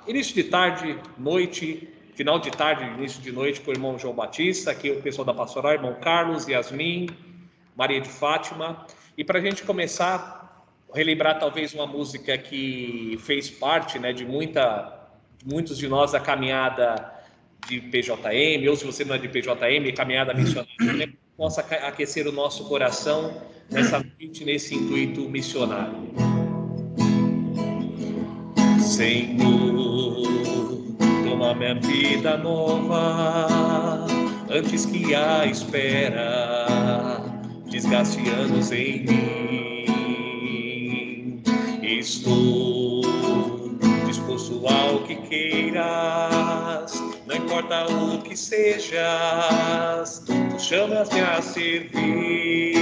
Início de tarde, noite, final de tarde, início de noite com o irmão João Batista, aqui o pessoal da pastoral, irmão Carlos, Yasmin, Maria de Fátima. E para a gente começar, relembrar talvez uma música que fez parte, né, de muitos de nós da caminhada de PJM, ou se você não é de PJM, caminhada missionária, possa aquecer o nosso coração nessa noite, nesse intuito missionário. Senhor, toma minha vida nova, antes que a espera desgaste anos em mim. Estou disposto ao que queiras, não importa o que sejas, tu chamas-me a servir.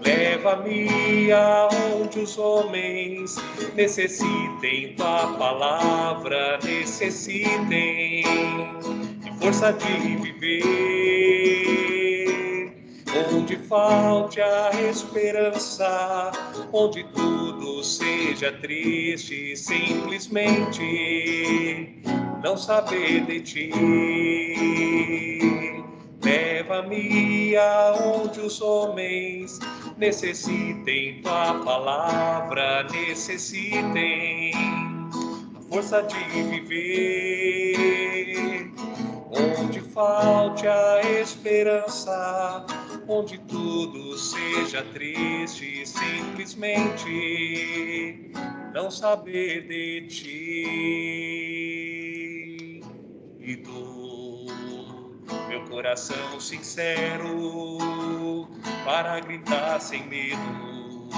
Leva-me aonde os homens necessitem tua palavra, necessitem de força de viver. Onde falte a esperança, onde tudo seja triste, simplesmente não saber de ti. Leva-me aonde os homens necessitem tua palavra, necessitem a força de viver. Onde falte a esperança, onde tudo seja triste, simplesmente não saber de ti. E dou meu coração sincero para gritar sem medo,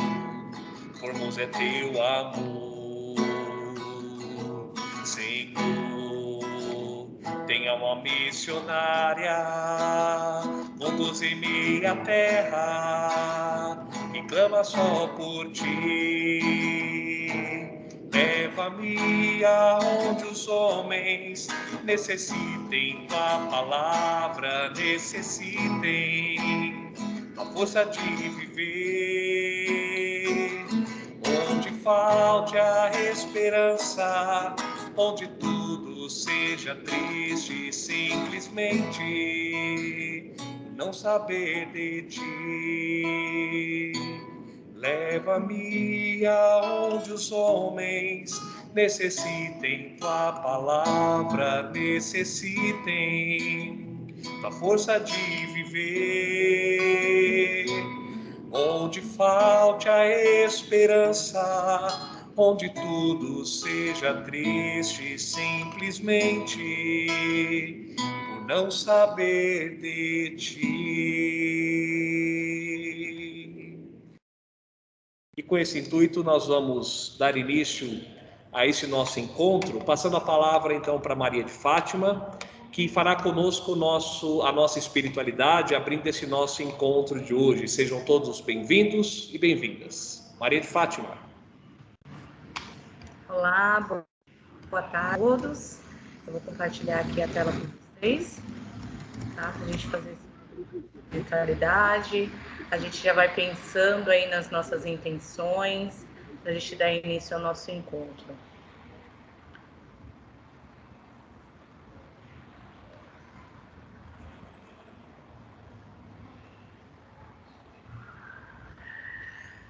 formoso é teu amor. Senhor, tem alma missionária, conduz em minha terra, e clama só por ti. Leva-me aonde os homens necessitem tua palavra, necessitem a força de viver. Onde falte a esperança, onde tudo seja triste, simplesmente não saber de ti. Leva-me aonde os homens necessitem tua palavra, necessitem tua força de viver. Onde falte a esperança, onde tudo seja triste, simplesmente por não saber de ti. E com esse intuito nós vamos dar início a esse nosso encontro, passando a palavra então para Maria de Fátima, que fará conosco a nossa espiritualidade, abrindo esse nosso encontro de hoje. Sejam todos bem-vindos e bem-vindas. Maria de Fátima. Olá, boa tarde a todos. Eu vou compartilhar aqui a tela com vocês, tá? Para a gente fazer essa espiritualidade. A gente já vai pensando aí nas nossas intenções, para a gente dar início ao nosso encontro.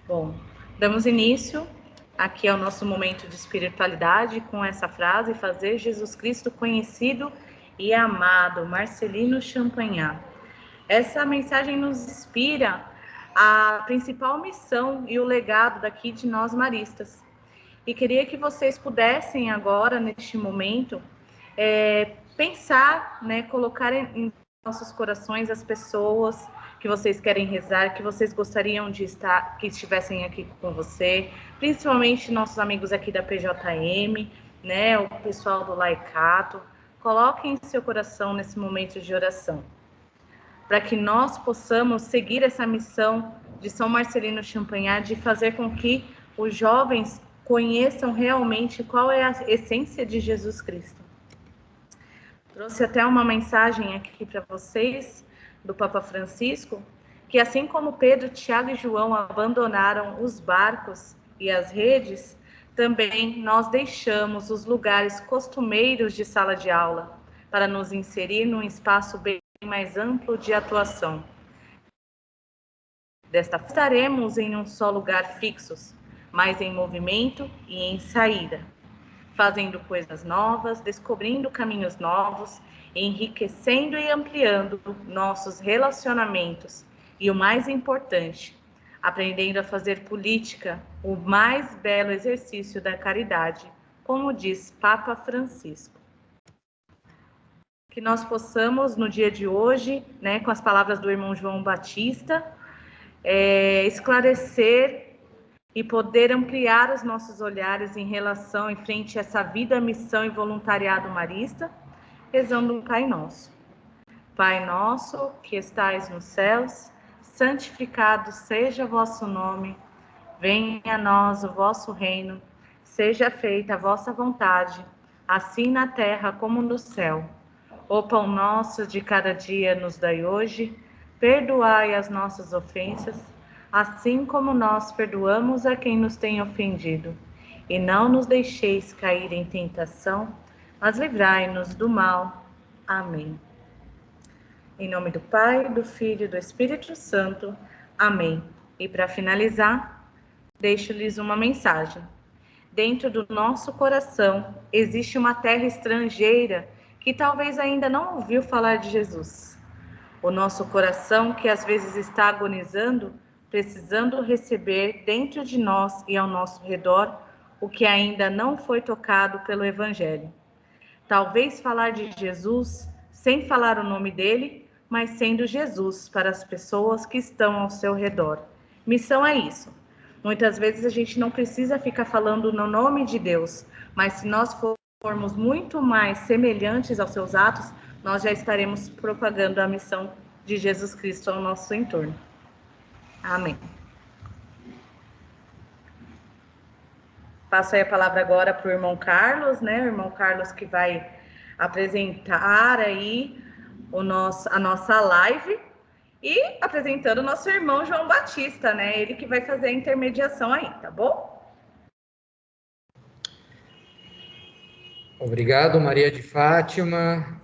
Bom, damos início aqui ao nosso momento de espiritualidade com essa frase: fazer Jesus Cristo conhecido e amado, Marcelino Champagnat. Essa mensagem nos inspira a principal missão e o legado daqui de nós maristas. E queria que vocês pudessem agora, neste momento, pensar, né, colocar em nossos corações as pessoas que vocês querem rezar, que vocês gostariam de estar, que estivessem aqui com você, principalmente nossos amigos aqui da PJM, né, o pessoal do Laicato. Coloquem em seu coração nesse momento de oração, para que nós possamos seguir essa missão de São Marcelino Champagnat, de fazer com que os jovens conheçam realmente qual é a essência de Jesus Cristo. Trouxe até uma mensagem aqui para vocês, do Papa Francisco, que assim como Pedro, Tiago e João abandonaram os barcos e as redes, Também nós deixamos os lugares costumeiros de sala de aula para nos inserir num espaço bem mais amplo de atuação. Desta forma, estaremos em um só lugar fixos, mas em movimento e em saída, fazendo coisas novas, descobrindo caminhos novos, enriquecendo e ampliando nossos relacionamentos e, o mais importante, aprendendo a fazer política, o mais belo exercício da caridade, como diz Papa Francisco. Que nós possamos, no dia de hoje, né, com as palavras do irmão João Batista, esclarecer e poder ampliar os nossos olhares em relação, em frente a essa vida, missão e voluntariado marista, rezando um Pai Nosso. Pai nosso, que estais nos céus, santificado seja o vosso nome, venha a nós o vosso reino, seja feita a vossa vontade, assim na terra como no céu. O pão nosso de cada dia nos dai hoje, perdoai as nossas ofensas, assim como nós perdoamos a quem nos tem ofendido. E não nos deixeis cair em tentação, mas livrai-nos do mal. Amém. Em nome do Pai, do Filho e do Espírito Santo. Amém. E para finalizar, deixo-lhes uma mensagem. Dentro do nosso coração existe uma terra estrangeira que talvez ainda não ouviu falar de Jesus. O nosso coração, que às vezes está agonizando, precisando receber dentro de nós e ao nosso redor o que ainda não foi tocado pelo Evangelho. Talvez falar de Jesus sem falar o nome dele, mas sendo Jesus para as pessoas que estão ao seu redor. Missão é isso. Muitas vezes a gente não precisa ficar falando no nome de Deus, mas se nós formos muito mais semelhantes aos seus atos, nós já estaremos propagando a missão de Jesus Cristo ao nosso entorno. Amém. Passo aí a palavra agora para o irmão Carlos, né? O irmão Carlos que vai apresentar aí a nossa live e apresentando o nosso irmão João Batista, né? Ele que vai fazer a intermediação aí, tá bom? Obrigado, Maria de Fátima.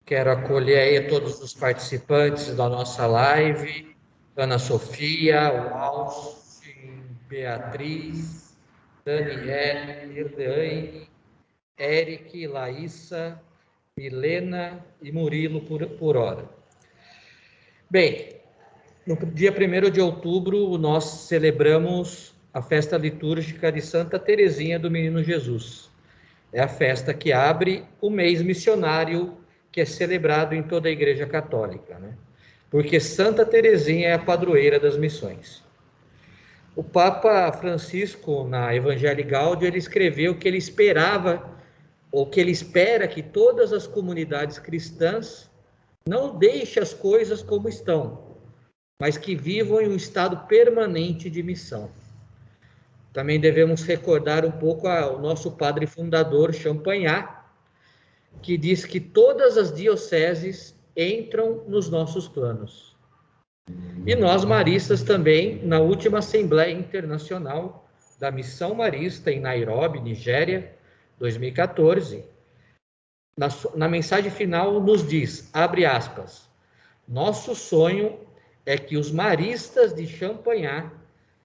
Quero acolher aí todos os participantes da nossa live, Ana Sofia, Austin, Beatriz, Daniele, Irdeane, Eric, Laísa, Milena e Murilo por hora. Bem, no dia 1º de outubro, nós celebramos a festa litúrgica de Santa Teresinha do Menino Jesus. É a festa que abre o mês missionário que é celebrado em toda a Igreja Católica, né? Porque Santa Teresinha é a padroeira das missões. O Papa Francisco, na Evangelii Gaudium, ele escreveu que ele esperava, ou que ele espera que todas as comunidades cristãs não deixem as coisas como estão, mas que vivam em um estado permanente de missão. Também devemos recordar um pouco o nosso padre fundador, Champagnat, que diz que todas as dioceses entram nos nossos planos. E nós, maristas, também, na última Assembleia Internacional da Missão Marista, em Nairobi, Nigéria, 2014, na mensagem final nos diz, abre aspas, nosso sonho é que os maristas de Champagnat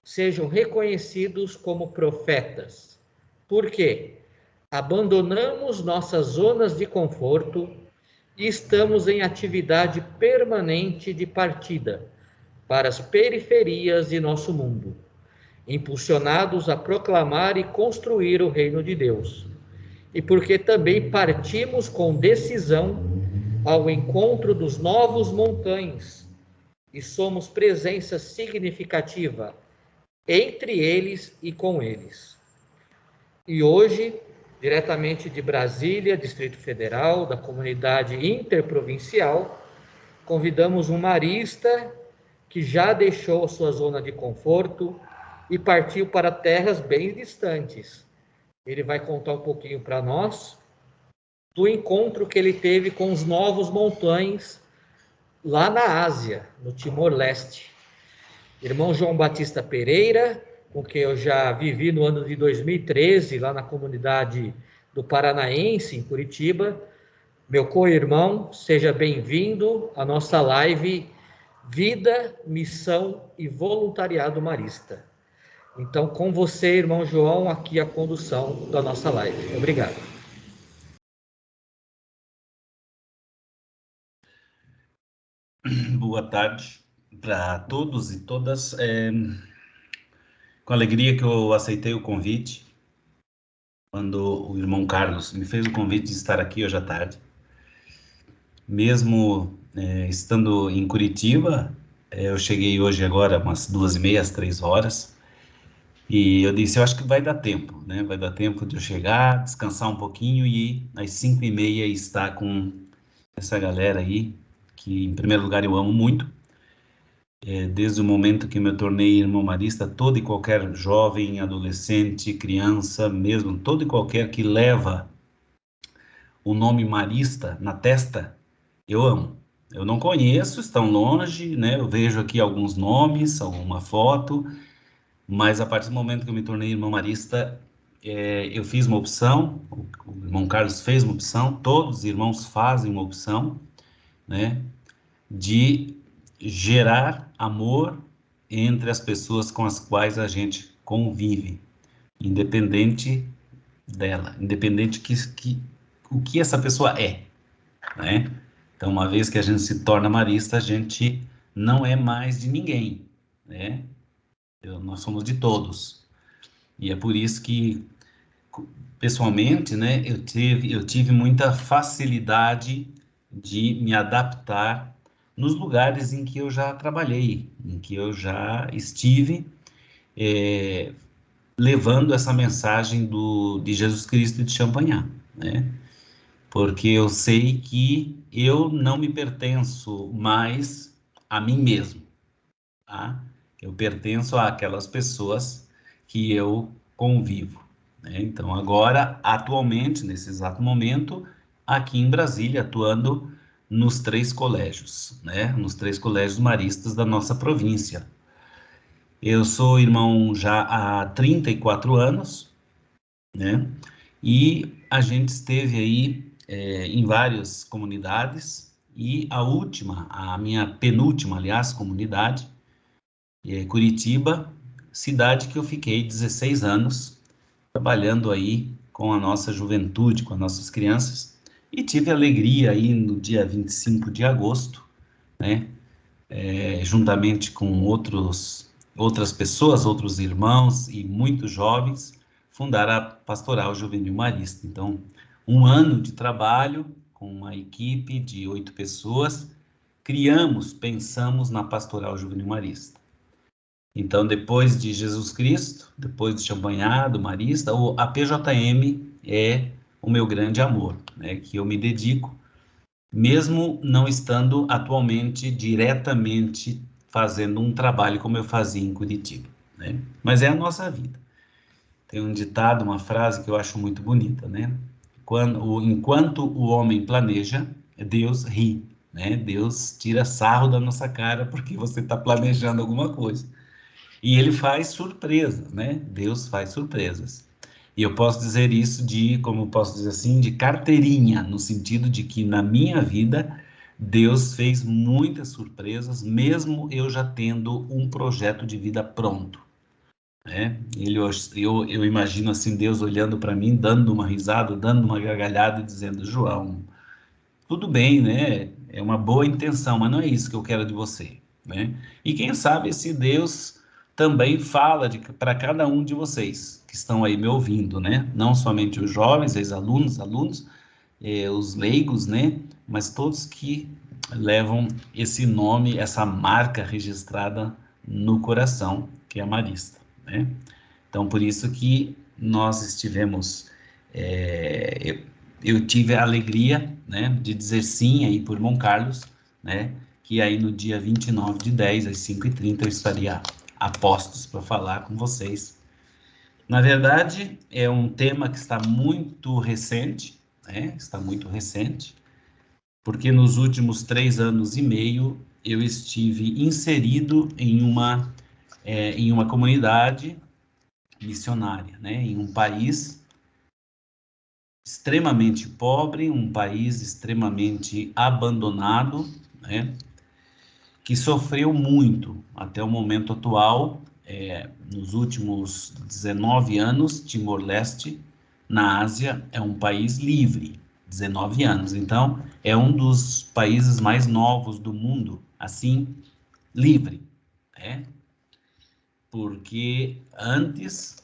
sejam reconhecidos como profetas. Por quê? Abandonamos nossas zonas de conforto e estamos em atividade permanente de partida para as periferias de nosso mundo, impulsionados a proclamar e construir o reino de Deus. E porque também partimos com decisão ao encontro dos novos montanhas e somos presença significativa entre eles e com eles. E hoje, diretamente de Brasília, Distrito Federal, da comunidade interprovincial, convidamos um marista que já deixou a sua zona de conforto e partiu para terras bem distantes. Ele vai contar um pouquinho para nós do encontro que ele teve com os novos montanhas lá na Ásia, no Timor-Leste. Irmão João Batista Pereira, com quem eu já vivi no ano de 2013, lá na comunidade do Paranaense, em Curitiba. Meu co-irmão, seja bem-vindo à nossa live Vida, Missão e Voluntariado Marista. Então, com você, irmão João, aqui a condução da nossa live. Obrigado. Boa tarde para todos e todas. Com alegria que eu aceitei o convite, quando o irmão Carlos me fez o convite de estar aqui hoje à tarde. Mesmo estando em Curitiba, eu cheguei hoje agora umas 2h30, às 3h, e eu disse, eu acho que vai dar tempo, né? Vai dar tempo de eu chegar, descansar um pouquinho e às 5h30 estar com essa galera aí, que em primeiro lugar eu amo muito. Desde o momento que me tornei irmão marista, todo e qualquer jovem, adolescente, criança, mesmo todo e qualquer que leva o nome marista na testa, eu amo. Eu não conheço, estão longe, né? Eu vejo aqui alguns nomes, alguma foto, mas a partir do momento que eu me tornei irmão marista, eu fiz uma opção, o irmão Carlos fez uma opção, todos os irmãos fazem uma opção, né? De gerar amor entre as pessoas com as quais a gente convive, independente dela, independente o que essa pessoa é, né? Então, uma vez que a gente se torna marista, a gente não é mais de ninguém, né? Nós somos de todos. E é por isso que, pessoalmente, né, eu tive muita facilidade de me adaptar nos lugares em que eu já trabalhei, em que eu já estive, levando essa mensagem de Jesus Cristo de Champagnat, né? Porque eu sei que eu não me pertenço mais a mim mesmo, tá? Eu pertenço àquelas pessoas que eu convivo, né? Então, agora, atualmente, nesse exato momento, aqui em Brasília, atuando nos 3 colégios, né? Nos 3 colégios maristas da nossa província. Eu sou irmão já há 34 anos, né? E a gente esteve aí em várias comunidades, e a minha penúltima, aliás, comunidade, Curitiba, cidade que eu fiquei 16 anos trabalhando aí com a nossa juventude, com as nossas crianças, e tive alegria aí no dia 25 de agosto, né, juntamente com outras pessoas, outros irmãos e muitos jovens, fundar a Pastoral Juvenil Marista. Então, um ano de trabalho com uma equipe de 8 pessoas, pensamos na Pastoral Juvenil Marista. Então, depois de Jesus Cristo, depois de Champagnat, do Marista, a PJM é o meu grande amor, né, que eu me dedico, mesmo não estando atualmente diretamente fazendo um trabalho como eu fazia em Curitiba, né? Mas é a nossa vida. Tem um ditado, uma frase que eu acho muito bonita, né? Enquanto o homem planeja, Deus ri, né? Deus tira sarro da nossa cara porque você está planejando alguma coisa. E ele faz surpresas, né? Deus faz surpresas. E eu posso dizer isso como posso dizer assim, de carteirinha, no sentido de que na minha vida, Deus fez muitas surpresas, mesmo eu já tendo um projeto de vida pronto, né? Eu imagino assim, Deus olhando para mim, dando uma risada, dando uma gargalhada e dizendo, João, tudo bem, né? É uma boa intenção, mas não é isso que eu quero de você, né? E quem sabe se Deus também fala para cada um de vocês que estão aí me ouvindo, né? Não somente os jovens, ex-alunos, os leigos, né? Mas todos que levam esse nome, essa marca registrada no coração, que é a Marista, né? Então, por isso que nós estivemos... eu tive a alegria, né, de dizer sim aí por irmão Carlos, né? Que aí no dia 29/10, às 5h30, eu estaria a postos para falar com vocês. Na verdade, é um tema que está muito recente, né? Está muito recente, porque nos últimos 3 anos e meio eu estive inserido em uma comunidade missionária, né? Em um país extremamente pobre, um país extremamente abandonado, né? Que sofreu muito até o momento atual. Nos últimos 19 anos, Timor-Leste, na Ásia, é um país livre. 19 anos. Então, é um dos países mais novos do mundo, assim, livre, né? Porque antes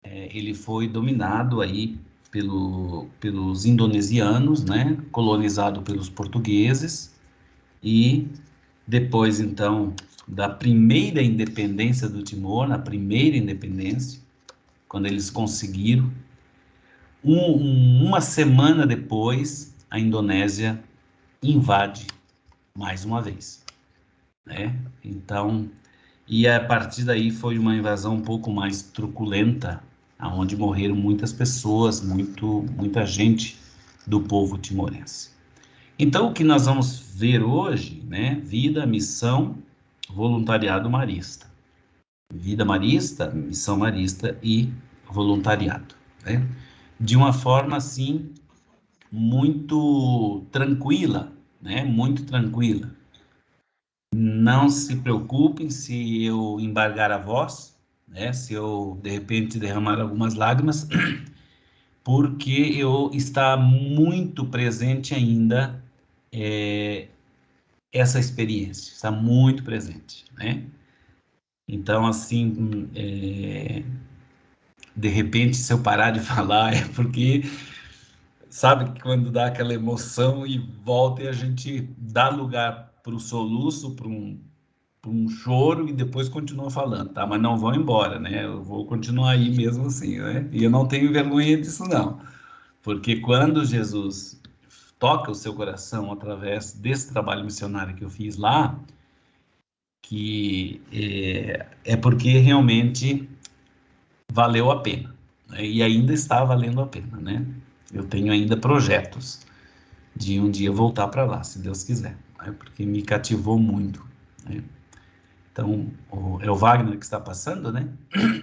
ele foi dominado aí pelos indonesianos, né? Colonizado pelos portugueses, e depois, então, da primeira independência do Timor, na primeira independência, quando eles conseguiram, uma semana depois, a Indonésia invade mais uma vez, né? Então, e a partir daí foi uma invasão um pouco mais truculenta, aonde morreram muitas pessoas, muita gente do povo timorense. Então, o que nós vamos ver hoje, né? Vida, missão, voluntariado marista. Vida marista, missão marista e voluntariado, né? De uma forma, assim, muito tranquila, né? Muito tranquila. Não se preocupem se eu embargar a voz, né? Se eu, de repente, derramar algumas lágrimas, porque eu está muito presente ainda essa experiência, está muito presente, né? Então, assim, de repente, se eu parar de falar, é porque, sabe, que quando dá aquela emoção e volta e a gente dá lugar para o soluço, para um choro e depois continua falando, tá? Mas não vão embora, né? Eu vou continuar aí mesmo assim, né? E eu não tenho vergonha disso, não. Porque quando Jesus toca o seu coração através desse trabalho missionário que eu fiz lá, que é porque realmente valeu a pena, né? E ainda está valendo a pena, né? Eu tenho ainda projetos de um dia voltar para lá, se Deus quiser, né? Porque me cativou muito, né? Então, é o Wagner que está passando, né?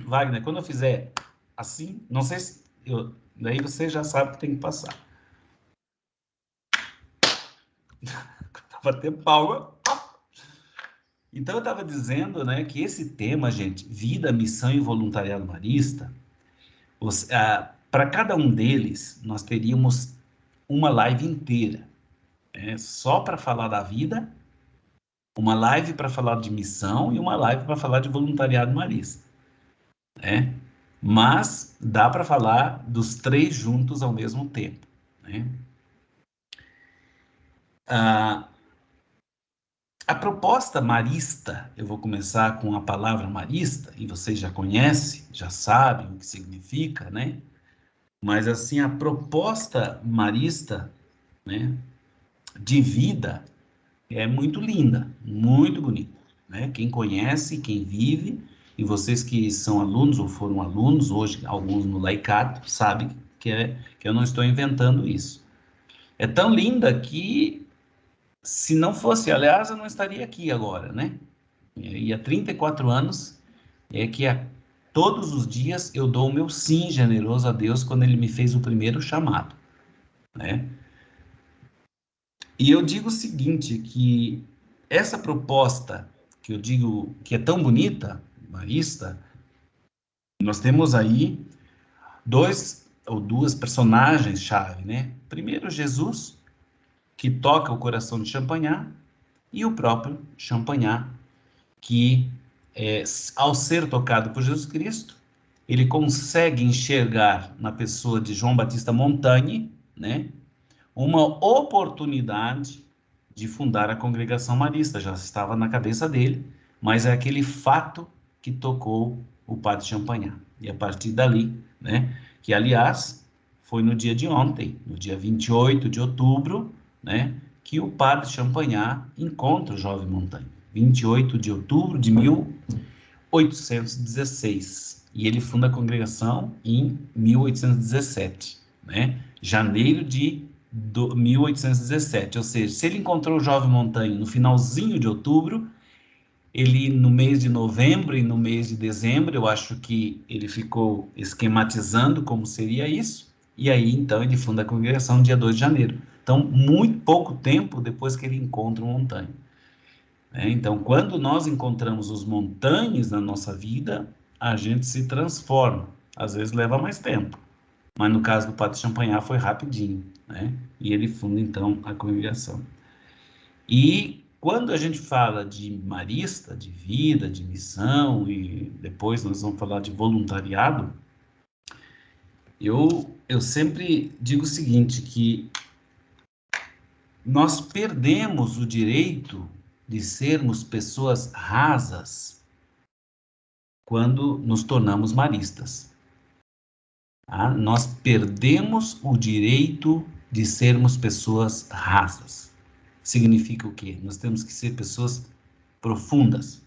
Wagner, quando eu fizer assim, não sei se daí você já sabe que tem que passar. Bater palma. Então, eu estava dizendo, né, que esse tema, gente, vida, missão e voluntariado marista, para cada um deles, nós teríamos uma live inteira, né, só para falar da vida, uma live para falar de missão e uma live para falar de voluntariado marista, né? Mas dá para falar dos três juntos ao mesmo tempo, né? A proposta marista, eu vou começar com a palavra marista, e vocês já conhecem, já sabem o que significa, né? Mas, assim, a proposta marista, né, de vida é muito linda, muito bonita, né? Quem conhece, quem vive, e vocês que são alunos ou foram alunos, hoje alguns no Laicato, sabem que eu não estou inventando isso. É tão linda que, se não fosse, aliás, eu não estaria aqui agora, né? E há 34 anos é que todos os dias eu dou o meu sim generoso a Deus quando Ele me fez o primeiro chamado, né? E eu digo o seguinte, que essa proposta, que eu digo que é tão bonita, marista, nós temos aí dois ou duas personagens-chave, né? Primeiro, Jesus, que toca o coração de Champagnat, e o próprio Champagnat, que, ao ser tocado por Jesus Cristo, ele consegue enxergar na pessoa de João Batista Montagne, né, uma oportunidade de fundar a congregação marista. Já estava na cabeça dele, mas é aquele fato que tocou o padre Champagnat. E a partir dali, né, que aliás foi no dia de ontem, no dia 28 de outubro, né, que o padre Champagnat encontra o jovem Montagne. 28 de outubro de 1816. E ele funda a congregação em 1817, né? Janeiro de 1817. Ou seja, se ele encontrou o jovem Montagne no finalzinho de outubro, Ele, no mês de novembro e no mês de dezembro, eu acho que ele ficou esquematizando como seria isso, e aí, então, ele funda a congregação no dia 2 de janeiro. Então, muito pouco tempo depois que ele encontra o Montaigne. Então, quando nós encontramos os Montaignes na nossa vida, a gente se transforma. Às vezes leva mais tempo, mas no caso do Padre Champagnat foi rapidinho, né? E ele funda, então, a congregação. E quando a gente fala de marista, de vida, de missão, e depois nós vamos falar de voluntariado, eu sempre digo o seguinte, que nós perdemos o direito de sermos pessoas rasas quando nos tornamos maristas. Tá? Nós perdemos o direito de sermos pessoas rasas. Significa o quê? Nós temos que ser pessoas profundas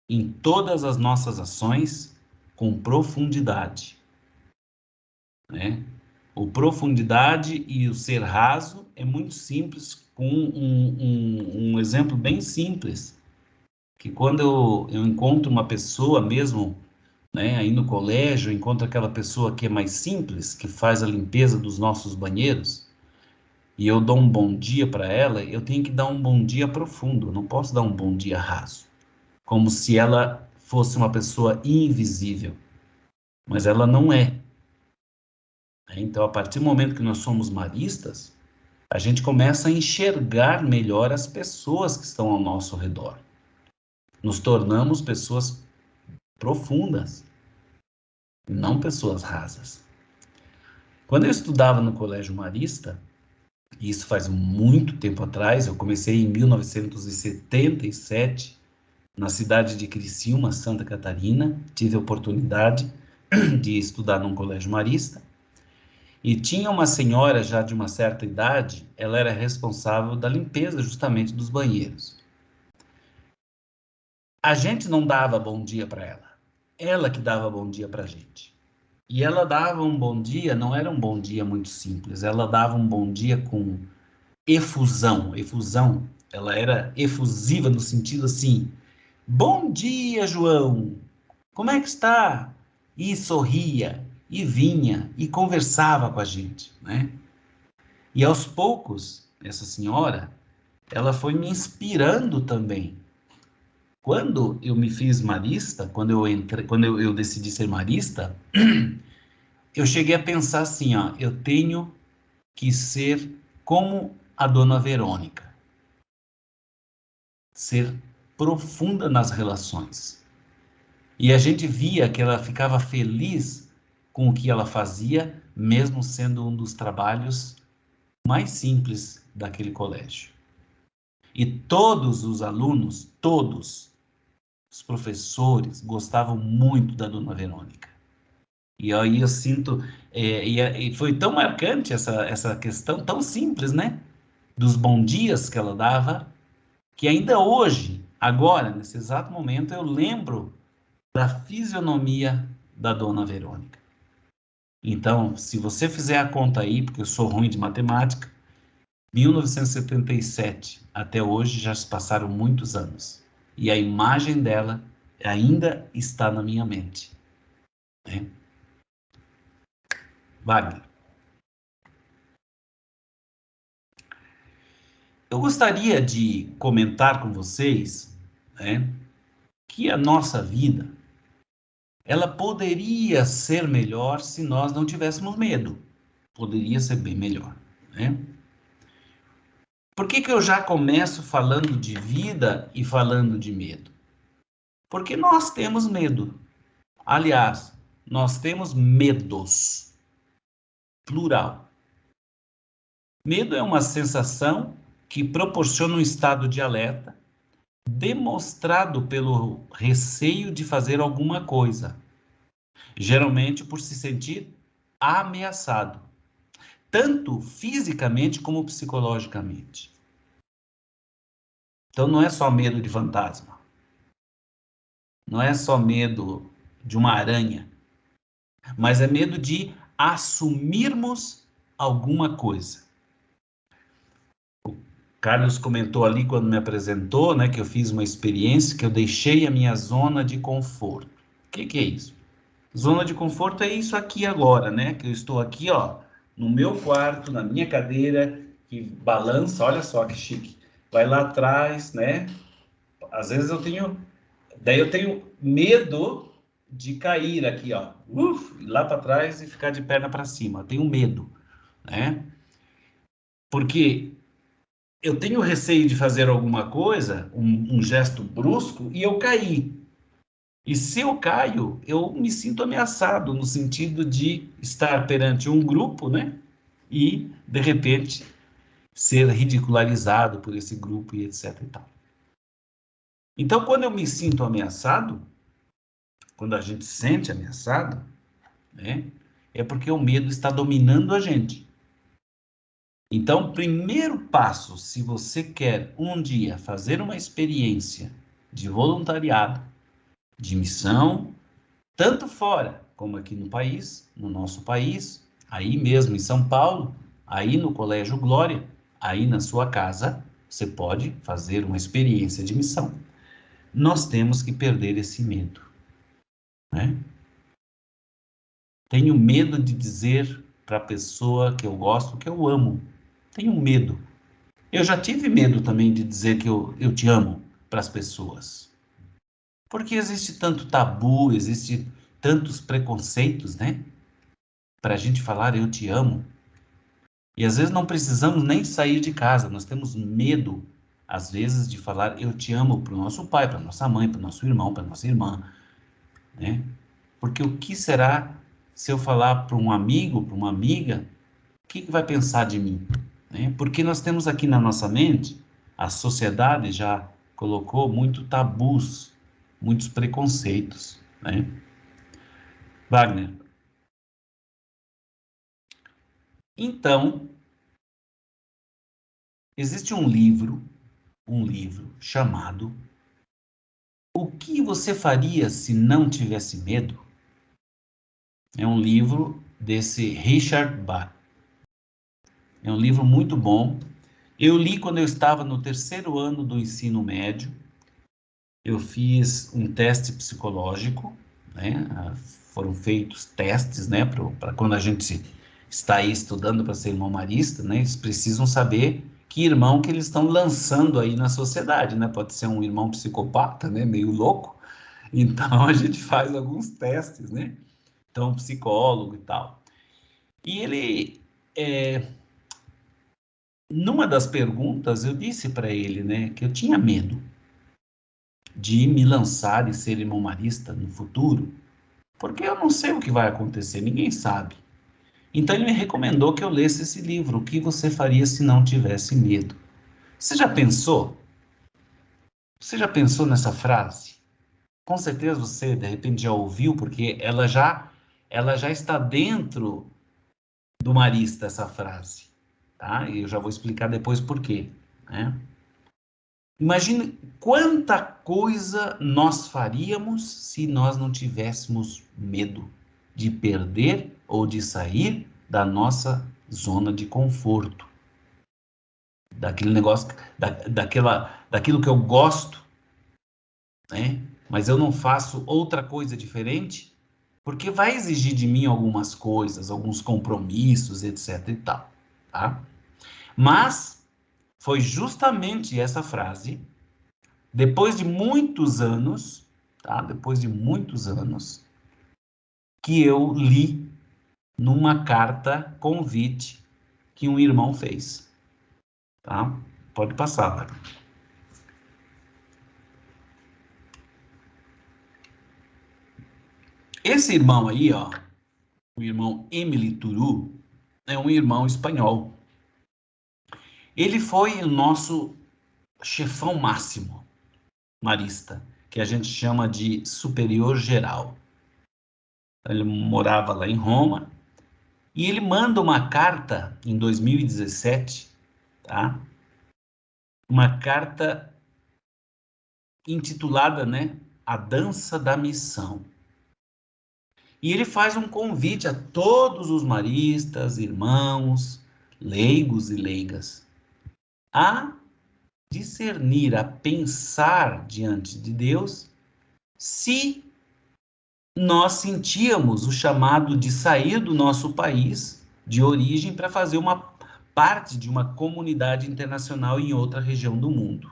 em todas as nossas ações, com profundidade, né? O profundidade e o ser raso é muito simples, com um exemplo bem simples, que quando eu encontro uma pessoa mesmo, né, aí no colégio, eu encontro aquela pessoa que é mais simples, que faz a limpeza dos nossos banheiros, e eu dou um bom dia para ela, eu tenho que dar um bom dia profundo, eu não posso dar um bom dia raso, como se ela fosse uma pessoa invisível, mas ela não é. Então, a partir do momento que nós somos maristas, a gente começa a enxergar melhor as pessoas que estão ao nosso redor. Nos tornamos pessoas profundas, não pessoas rasas. Quando eu estudava no colégio marista, e isso faz muito tempo atrás, eu comecei em 1977, na cidade de Criciúma, Santa Catarina, tive a oportunidade de estudar num colégio marista, e tinha uma senhora já de uma certa idade, ela era responsável da limpeza justamente dos banheiros. A gente não dava bom dia para ela que dava bom dia para a gente. E ela dava um bom dia, não era um bom dia muito simples, ela dava um bom dia com efusão, ela era efusiva no sentido assim, bom dia, João, como é que está? E sorria, e vinha, e conversava com a gente, né? E aos poucos, essa senhora, ela foi me inspirando também. Quando eu me fiz marista, quando eu decidi ser marista, eu cheguei a pensar assim, ó, eu tenho que ser como a dona Verônica. Ser profunda nas relações. E a gente via que ela ficava feliz com o que ela fazia, mesmo sendo um dos trabalhos mais simples daquele colégio. E todos os alunos, todos os professores gostavam muito da dona Verônica. E aí eu sinto, e foi tão marcante essa questão, tão simples, né? Dos bons dias que ela dava, que ainda hoje, agora, nesse exato momento, eu lembro da fisionomia da dona Verônica. Então, se você fizer a conta aí, porque eu sou ruim de matemática, 1977 até hoje já se passaram muitos anos. E a imagem dela ainda está na minha mente. Né? Wagner. Eu gostaria de comentar com vocês, né, que a nossa vida, ela poderia ser melhor se nós não tivéssemos medo. Poderia ser bem melhor, né? Por que eu já começo falando de vida e falando de medo? Porque nós temos medo. Aliás, nós temos medos. Plural. Medo é uma sensação que proporciona um estado de alerta, demonstrado pelo receio de fazer alguma coisa, geralmente por se sentir ameaçado, tanto fisicamente como psicologicamente. Então não é só medo de fantasma, não é só medo de uma aranha, mas é medo de assumirmos alguma coisa. Carlos comentou ali quando me apresentou, né, que eu fiz uma experiência, que eu deixei a minha zona de conforto. O que é isso? Zona de conforto é isso aqui agora, né? Que eu estou aqui, ó, no meu quarto, na minha cadeira, que balança, olha só que chique. Vai lá atrás, né? Às vezes daí eu tenho medo de cair aqui, ó, lá para trás e ficar de perna para cima. Eu tenho medo, né? Porque eu tenho receio de fazer alguma coisa, um gesto brusco, e eu cair. E se eu caio, eu me sinto ameaçado, no sentido de estar perante um grupo, né? E, de repente, ser ridicularizado por esse grupo e etc e tal. Então, quando eu me sinto ameaçado, quando a gente se sente ameaçado, né? É porque o medo está dominando a gente. Então, primeiro passo, se você quer um dia fazer uma experiência de voluntariado, de missão, tanto fora como aqui no país, no nosso país, aí mesmo em São Paulo, aí no Colégio Glória, aí na sua casa, você pode fazer uma experiência de missão. Nós temos que perder esse medo, né? Tenho medo de dizer para a pessoa que eu gosto que eu amo. Tenho medo. Eu já tive medo também de dizer que eu te amo para as pessoas. Porque existe tanto tabu, existe tantos preconceitos, né? Para a gente falar eu te amo. E às vezes não precisamos nem sair de casa, nós temos medo, às vezes, de falar eu te amo para o nosso pai, para nossa mãe, para o nosso irmão, para nossa irmã, né? Porque o que será se eu falar para um amigo, para uma amiga, o que vai pensar de mim? Né? Porque nós temos aqui na nossa mente, a sociedade já colocou muito tabus, muitos preconceitos, né? Wagner. Então, existe um livro chamado O que você faria se não tivesse medo? É um livro desse Richard Bach. É um livro muito bom. Eu li quando eu estava no 3º ano do ensino médio. Eu fiz um teste psicológico, né? Foram feitos testes, né? Para quando a gente está aí estudando para ser irmão marista, né? Eles precisam saber que irmão que eles estão lançando aí na sociedade, né? Pode ser um irmão psicopata, né? Meio louco. Então a gente faz alguns testes, né? Então, psicólogo e tal. E ele, numa das perguntas, eu disse para ele, né? Que eu tinha medo de me lançar e ser irmão marista no futuro, porque eu não sei o que vai acontecer, ninguém sabe. Então ele me recomendou que eu lesse esse livro, O que você faria se não tivesse medo. Você já pensou? Você já pensou nessa frase? Com certeza você, de repente, já ouviu, porque ela já está dentro do marista, essa frase. Tá? E eu já vou explicar depois por quê, né? Imagine quanta coisa nós faríamos se nós não tivéssemos medo de perder ou de sair da nossa zona de conforto. Daquele negócio, daquilo que eu gosto, né? Mas eu não faço outra coisa diferente, porque vai exigir de mim algumas coisas, alguns compromissos, etc e tal, tá? Mas foi justamente essa frase, depois de muitos anos, tá? Depois de muitos anos, que eu li numa carta convite que um irmão fez, tá? Pode passar, Wagner. Esse irmão aí, ó, o irmão Emily Turu, é um irmão espanhol. Ele foi o nosso chefão máximo marista, que a gente chama de superior geral. Ele morava lá em Roma e ele manda uma carta em 2017, tá? Uma carta intitulada, né, A Dança da Missão. E ele faz um convite a todos os maristas, irmãos, leigos e leigas, a discernir, a pensar diante de Deus, se nós sentíamos o chamado de sair do nosso país de origem para fazer uma parte de uma comunidade internacional em outra região do mundo.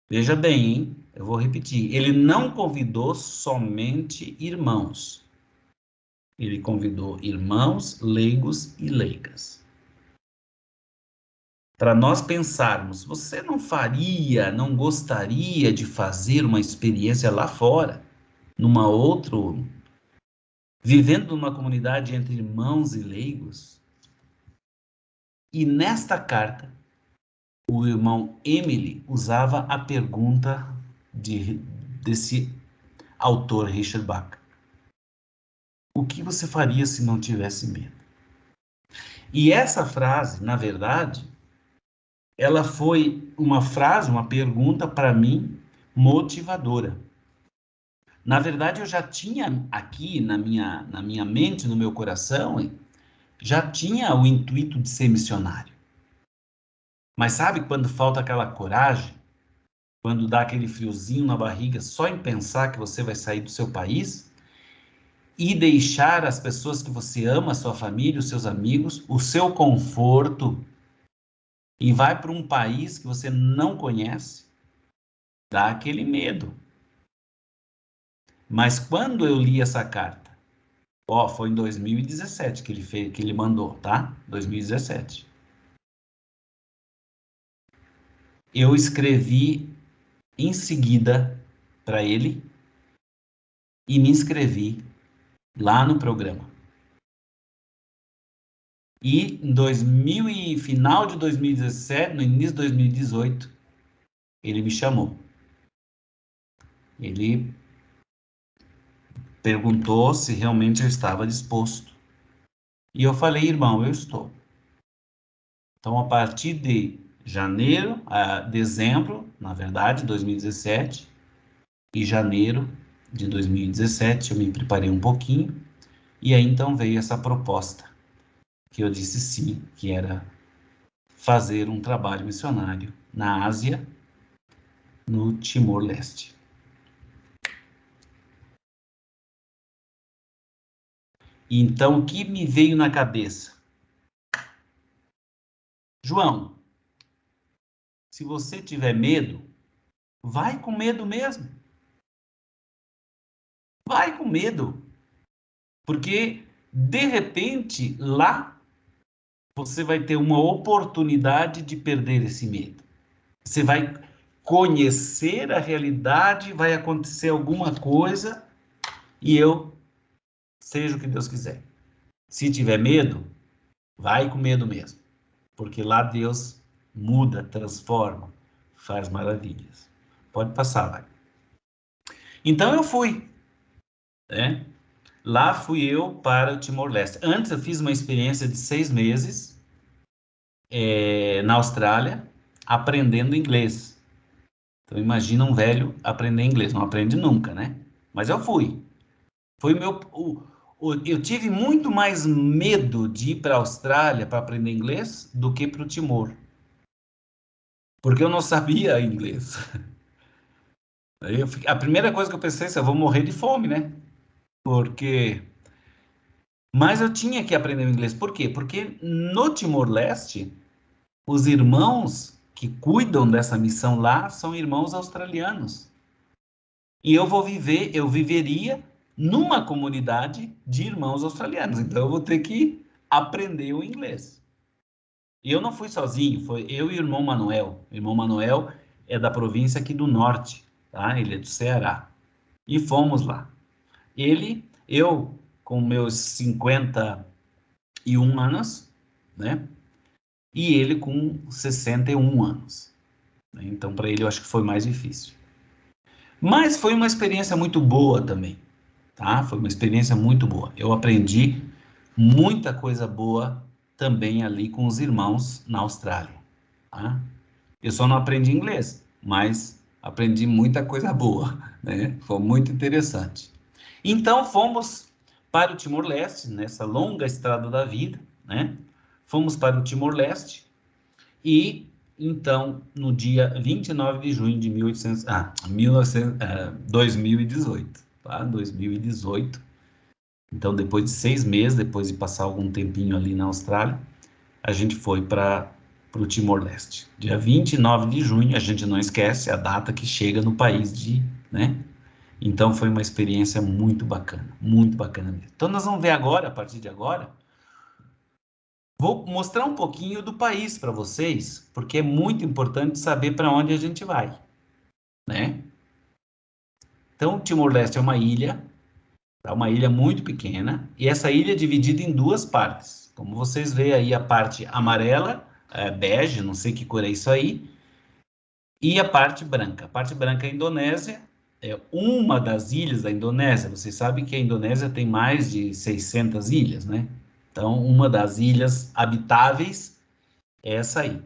Veja bem, hein? Eu vou repetir. Ele não convidou somente irmãos. Ele convidou irmãos, leigos e leigas. Para nós pensarmos, você não faria, não gostaria de fazer uma experiência lá fora, vivendo numa comunidade entre irmãos e leigos? E nesta carta, o irmão Emily usava a pergunta desse autor, Richard Bach. O que você faria se não tivesse medo? E essa frase, na verdade, ela foi uma frase, uma pergunta para mim motivadora. Na verdade, eu já tinha aqui na minha mente, no meu coração, já tinha o intuito de ser missionário. Mas sabe quando falta aquela coragem? Quando dá aquele friozinho na barriga só em pensar que você vai sair do seu país e deixar as pessoas que você ama, a sua família, os seus amigos, o seu conforto, e vai para um país que você não conhece? Dá aquele medo. Mas quando eu li essa carta, foi em 2017 que ele mandou, tá? 2017. Eu escrevi em seguida para ele e me inscrevi lá no programa. E em final de 2017, no início de 2018, ele me chamou. Ele perguntou se realmente eu estava disposto. E eu falei, irmão, eu estou. Então, a partir de janeiro a dezembro, na verdade, 2017, e janeiro de 2017, eu me preparei um pouquinho, e aí então veio essa proposta, que eu disse sim, que era fazer um trabalho missionário na Ásia, no Timor-Leste. Então, o que me veio na cabeça? João, se você tiver medo, vai com medo mesmo. Vai com medo. Porque, de repente, lá, você vai ter uma oportunidade de perder esse medo. Você vai conhecer a realidade, vai acontecer alguma coisa, e seja o que Deus quiser. Se tiver medo, vai com medo mesmo. Porque lá Deus muda, transforma, faz maravilhas. Pode passar, vai. Então eu fui, né? Lá fui eu para o Timor-Leste. Antes eu fiz uma experiência de 6 meses na Austrália, aprendendo inglês. Então imagina um velho aprender inglês. Não aprende nunca, né? Mas eu fui. Eu tive muito mais medo de ir para a Austrália para aprender inglês do que para o Timor. Porque eu não sabia inglês. A primeira coisa que eu pensei é, eu vou morrer de fome, né? Mas eu tinha que aprender o inglês. Por quê? Porque no Timor-Leste, os irmãos que cuidam dessa missão lá são irmãos australianos. E eu viveria numa comunidade de irmãos australianos. Então eu vou ter que aprender o inglês. E eu não fui sozinho, foi eu e o irmão Manuel. O irmão Manuel é da província aqui do norte, tá? Ele é do Ceará. E fomos lá. Eu com meus 51 anos, né? E ele com 61 anos. Então, para ele, eu acho que foi mais difícil. Mas foi uma experiência muito boa também, tá? Foi uma experiência muito boa. Eu aprendi muita coisa boa também ali com os irmãos na Austrália, tá? Eu só não aprendi inglês, mas aprendi muita coisa boa, né? Foi muito interessante. Então, fomos para o Timor-Leste, nessa longa estrada da vida, né? Fomos para o Timor-Leste e então, no dia 29 de junho de 2018, tá? 2018. Então, depois de 6 meses, depois de passar algum tempinho ali na Austrália, a gente foi para o Timor-Leste. Dia 29 de junho, a gente não esquece a data que chega no país né? Então, foi uma experiência muito bacana mesmo. Então, nós vamos ver agora, a partir de agora, vou mostrar um pouquinho do país para vocês, porque é muito importante saber para onde a gente vai, né? Então, o Timor-Leste é uma ilha muito pequena, e essa ilha é dividida em 2 partes. Como vocês veem aí, a parte amarela, bege, não sei que cor é isso aí, e a parte branca. A parte branca é a Indonésia, é uma das ilhas da Indonésia. Vocês sabem que a Indonésia tem mais de 600 ilhas, né? Então, uma das ilhas habitáveis é essa aí.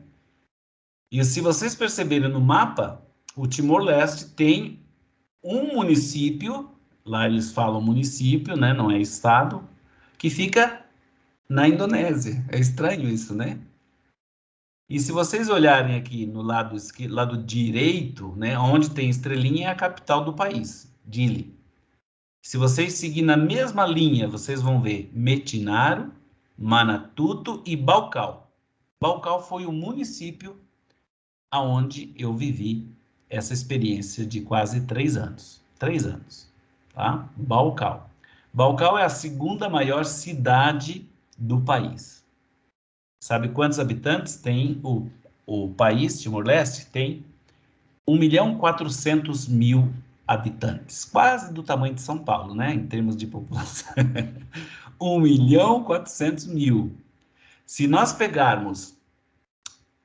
E se vocês perceberem no mapa, o Timor-Leste tem um município, lá eles falam município, né? Não é estado, que fica na Indonésia. É estranho isso, né? E se vocês olharem aqui no lado direito, né? Onde tem estrelinha, é a capital do país, Dili. Se vocês seguirem na mesma linha, vocês vão ver Metinaro, Manatuto e Balcal. Balcal foi o município aonde eu vivi essa experiência de quase 3 anos. 3 anos, tá? Balcal. Balcal é a segunda maior cidade do país. Sabe quantos habitantes tem o país, Timor-Leste? Tem 1.400.000 habitantes. Quase do tamanho de São Paulo, né? Em termos de população. 1.400.000. Se nós pegarmos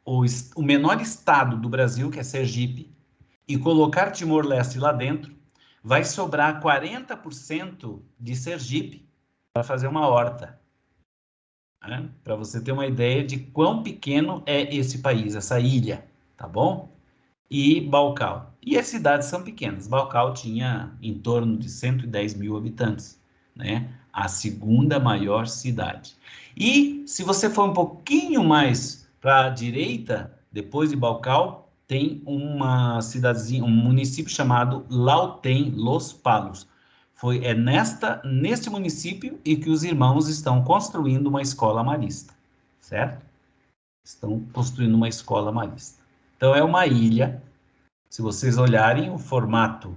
o menor estado do Brasil, que é Sergipe, e colocar Timor-Leste lá dentro, vai sobrar 40% de Sergipe para fazer uma horta. Né? Para você ter uma ideia de quão pequeno é esse país, essa ilha, tá bom? E Balcal. E as cidades são pequenas. Balcal tinha em torno de 110.000 habitantes, né? A segunda maior cidade. E se você for um pouquinho mais para a direita, depois de Balcal, tem uma cidadezinha, um município chamado Lautém, Los Palos. Neste município e que os irmãos estão construindo uma escola marista, certo? Estão construindo uma escola marista. Então, é uma ilha. Se vocês olharem o formato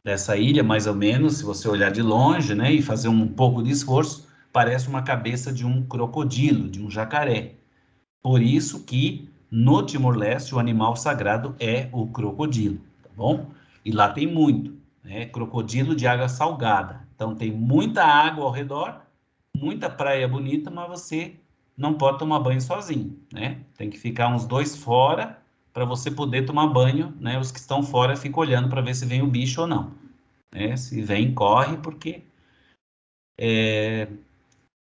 dessa ilha, mais ou menos, se você olhar de longe, né, e fazer um pouco de esforço, parece uma cabeça de um crocodilo, de um jacaré. Por isso que no Timor-Leste o animal sagrado é o crocodilo, tá bom? E lá tem muito, né? Crocodilo de água salgada. Então tem muita água ao redor, muita praia bonita, mas você não pode tomar banho sozinho, né? Tem que ficar uns 2 fora para você poder tomar banho, né? Os que estão fora ficam olhando para ver se vem o bicho ou não, né? Se vem, corre, porque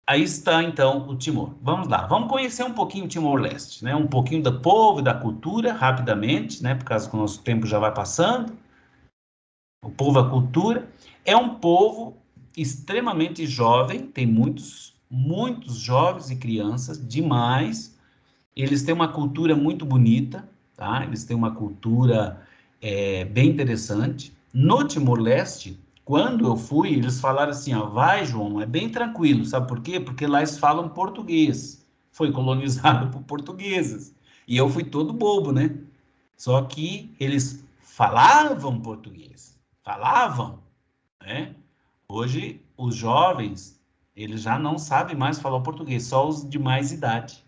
aí está, então, o Timor. Vamos lá, vamos conhecer um pouquinho o Timor-Leste, né? Um pouquinho do povo e da cultura, rapidamente, né? Por causa que o nosso tempo já vai passando. O povo, a cultura. É um povo extremamente jovem, tem muitos jovens e crianças, demais. Eles têm uma cultura muito bonita, tá? Eles têm uma cultura bem interessante. No Timor-Leste, quando eu fui, eles falaram assim, ó, vai, João, é bem tranquilo, sabe por quê? Porque lá eles falam português. Foi colonizado por portugueses. E eu fui todo bobo, né? Só que eles falavam português. Falavam, né? Hoje, os jovens, eles já não sabem mais falar português, só os de mais idade.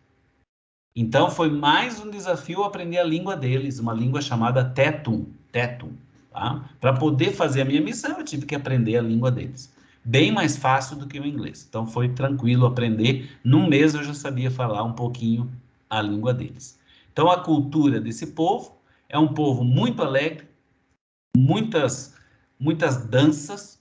Então, foi mais um desafio aprender a língua deles, uma língua chamada Tetum. Tá? Para poder fazer a minha missão, eu tive que aprender a língua deles. Bem mais fácil do que o inglês. Então, foi tranquilo aprender. Num mês, eu já sabia falar um pouquinho a língua deles. Então, a cultura desse povo é um povo muito alegre, muitas danças.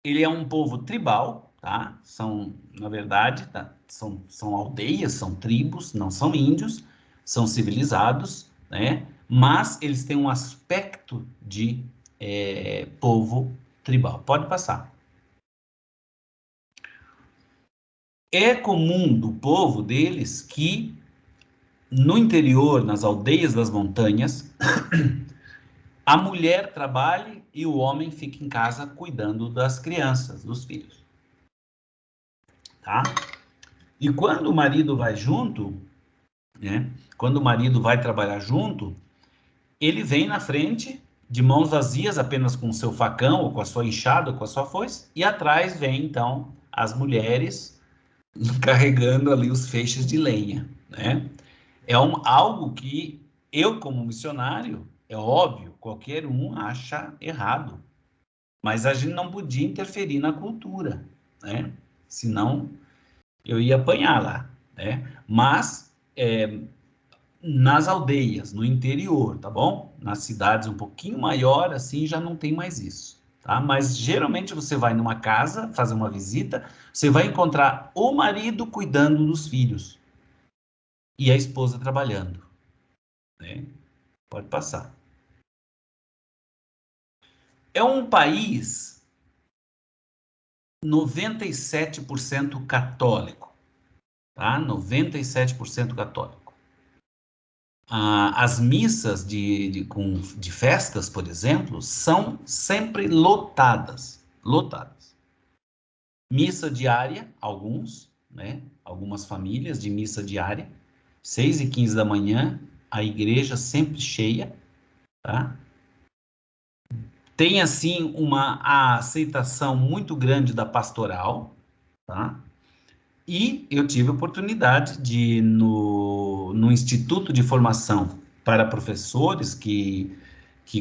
Ele é um povo tribal, tá? São, na verdade, tá? São aldeias, são tribos, não são índios, são civilizados, né? Mas eles têm um aspecto de povo tribal. Pode passar. É comum do povo deles que no interior, nas aldeias das montanhas, a mulher trabalha e o homem fica em casa cuidando das crianças, dos filhos. Tá? E quando o marido vai junto, né? Quando o marido vai trabalhar junto, ele vem na frente, de mãos vazias, apenas com o seu facão, ou com a sua enxada, ou com a sua foice, e atrás vem, então, as mulheres carregando ali os feixes de lenha, né? É algo que eu, como missionário, é óbvio, qualquer um acha errado, mas a gente não podia interferir na cultura, né? Senão eu ia apanhar lá, né? Mas nas aldeias, no interior, tá bom? Nas cidades um pouquinho maior, assim, já não tem mais isso, tá? Mas geralmente você vai numa casa, fazer uma visita, você vai encontrar o marido cuidando dos filhos e a esposa trabalhando, né? Pode passar. É um país 97% católico, tá? 97% católico. As missas de festas, por exemplo, são sempre lotadas. Missa diária, alguns, né? Algumas famílias de missa diária, 6h15 da manhã, a igreja sempre cheia, tá? Tem, assim, uma aceitação muito grande da pastoral, tá? E eu tive a oportunidade de ir no Instituto de Formação para Professores, que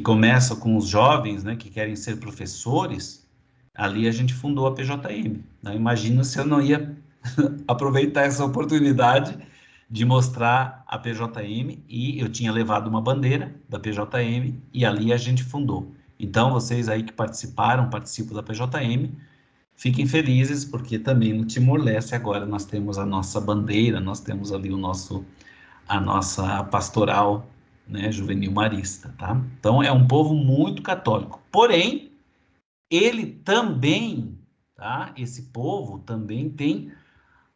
começa com os jovens, né, que querem ser professores. Ali a gente fundou a PJM, né? Imagina se eu não ia aproveitar essa oportunidade de mostrar a PJM, e eu tinha levado uma bandeira da PJM, e ali a gente fundou. Então, vocês aí que participam da PJM, fiquem felizes, porque também no Timor-Leste agora nós temos a nossa bandeira, nós temos ali a nossa pastoral, né, juvenil marista, tá? Então é um povo muito católico. Porém, ele também, tá? Esse povo também tem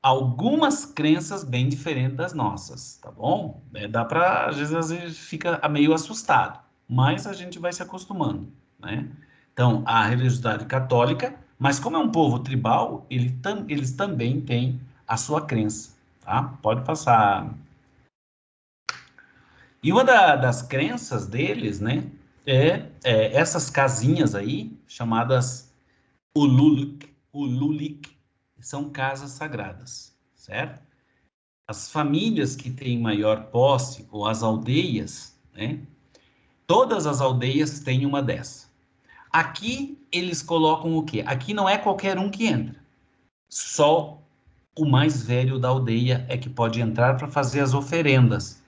algumas crenças bem diferentes das nossas, tá bom? Dá para, às vezes fica meio assustado, mas a gente vai se acostumando, né? Então, a religiosidade católica, mas como é um povo tribal, eles também têm a sua crença, tá? Pode passar. E uma das crenças deles, né, é essas casinhas aí, chamadas Ululik, são casas sagradas, certo? As famílias que têm maior posse, ou as aldeias, né, todas as aldeias têm uma dessa. Aqui eles colocam o quê? Aqui não é qualquer um que entra. Só o mais velho da aldeia é que pode entrar para fazer as oferendas.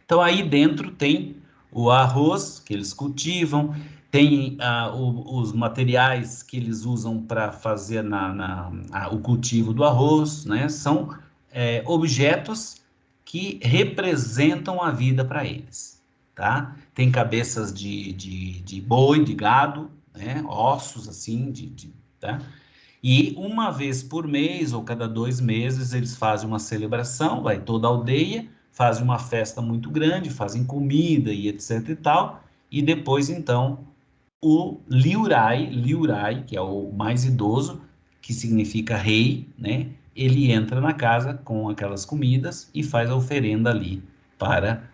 Então aí dentro tem o arroz que eles cultivam, tem os materiais que eles usam para fazer o cultivo do arroz, né? São objetos que representam a vida para eles, tá? Tem cabeças de boi, de gado, né? Ossos assim, tá? E uma vez por mês ou cada 2 meses eles fazem uma celebração, vai toda a aldeia, fazem uma festa muito grande, fazem comida e etc e tal, e depois então o Liurai, que é o mais idoso, que significa rei, né? Ele entra na casa com aquelas comidas e faz a oferenda ali para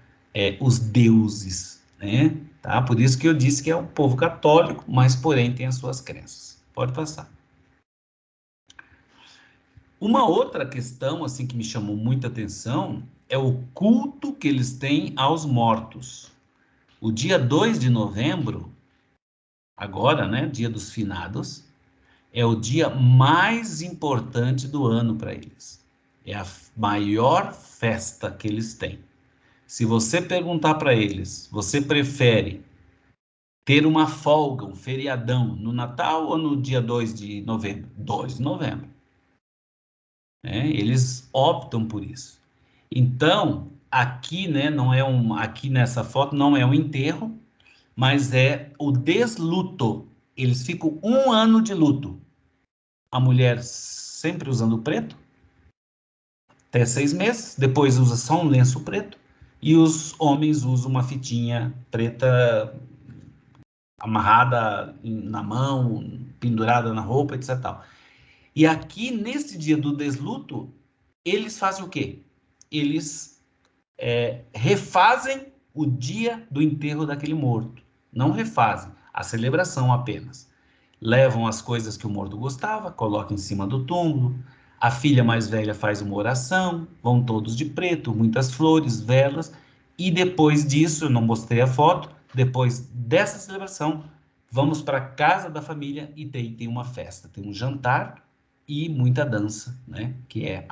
os deuses, né? Tá? Por isso que eu disse que é um povo católico, mas porém tem as suas crenças. Pode passar. Uma outra questão assim que me chamou muita atenção é o culto que eles têm aos mortos. O dia 2 de novembro, agora, né, dia dos finados, é o dia mais importante do ano para eles. É a maior festa que eles têm. Se você perguntar para eles, você prefere ter uma folga, um feriadão no Natal ou no dia 2 de novembro? 2 de novembro. Eles optam por isso. Então, aqui, né, aqui nessa foto não é um enterro, mas é o desluto. Eles ficam 1 ano de luto. A mulher sempre usando preto, até 6 meses, depois usa só um lenço preto, e os homens usam uma fitinha preta amarrada na mão, pendurada na roupa, etc. Tal. E aqui, nesse dia do desluto, eles fazem o quê? Eles refazem o dia do enterro daquele morto. Não refazem, a celebração apenas. Levam as coisas que o morto gostava, colocam em cima do túmulo, a filha mais velha faz uma oração, vão todos de preto, muitas flores, velas, e depois disso, eu não mostrei a foto, depois dessa celebração, vamos para a casa da família e tem uma festa, tem um jantar e muita dança, né? Que é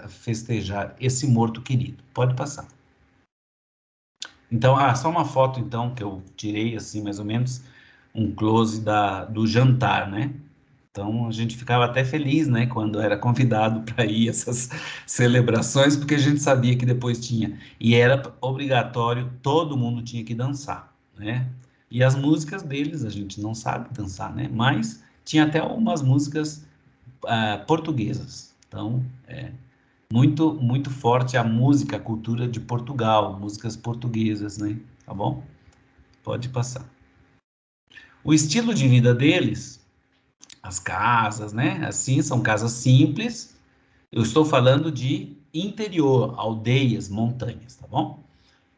festejar esse morto querido. Pode passar. Então, só uma foto, então, que eu tirei, assim, mais ou menos, um close do jantar, né? Então, a gente ficava até feliz, né, quando era convidado para ir a essas celebrações, porque a gente sabia que depois tinha. E era obrigatório, todo mundo tinha que dançar, né? E as músicas deles, a gente não sabe dançar, né? Mas tinha até umas músicas portuguesas. Então, muito, muito forte a música, a cultura de Portugal, músicas portuguesas, né? Tá bom? Pode passar. O estilo de vida deles, as casas, né? Assim, são casas simples. Eu estou falando de interior, aldeias, montanhas, tá bom?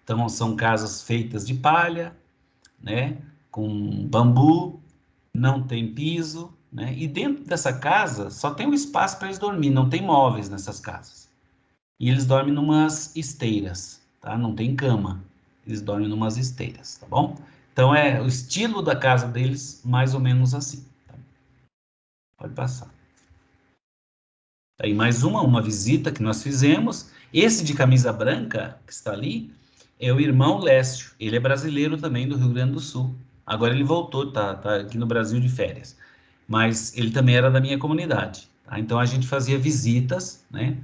Então, são casas feitas de palha, né? Com bambu, não tem piso, né? E dentro dessa casa só tem um espaço para eles dormir, não tem móveis nessas casas. E eles dormem numas esteiras, tá? Não tem cama. Eles dormem numas esteiras, tá bom? Então, o estilo da casa deles, mais ou menos assim. Tá? Pode passar. Aí, mais uma visita que nós fizemos. Esse de camisa branca, que está ali, é o irmão Lécio. Ele é brasileiro também, do Rio Grande do Sul. Agora ele voltou, tá aqui no Brasil de férias. Mas ele também era da minha comunidade. Tá? Então, a gente fazia visitas, né?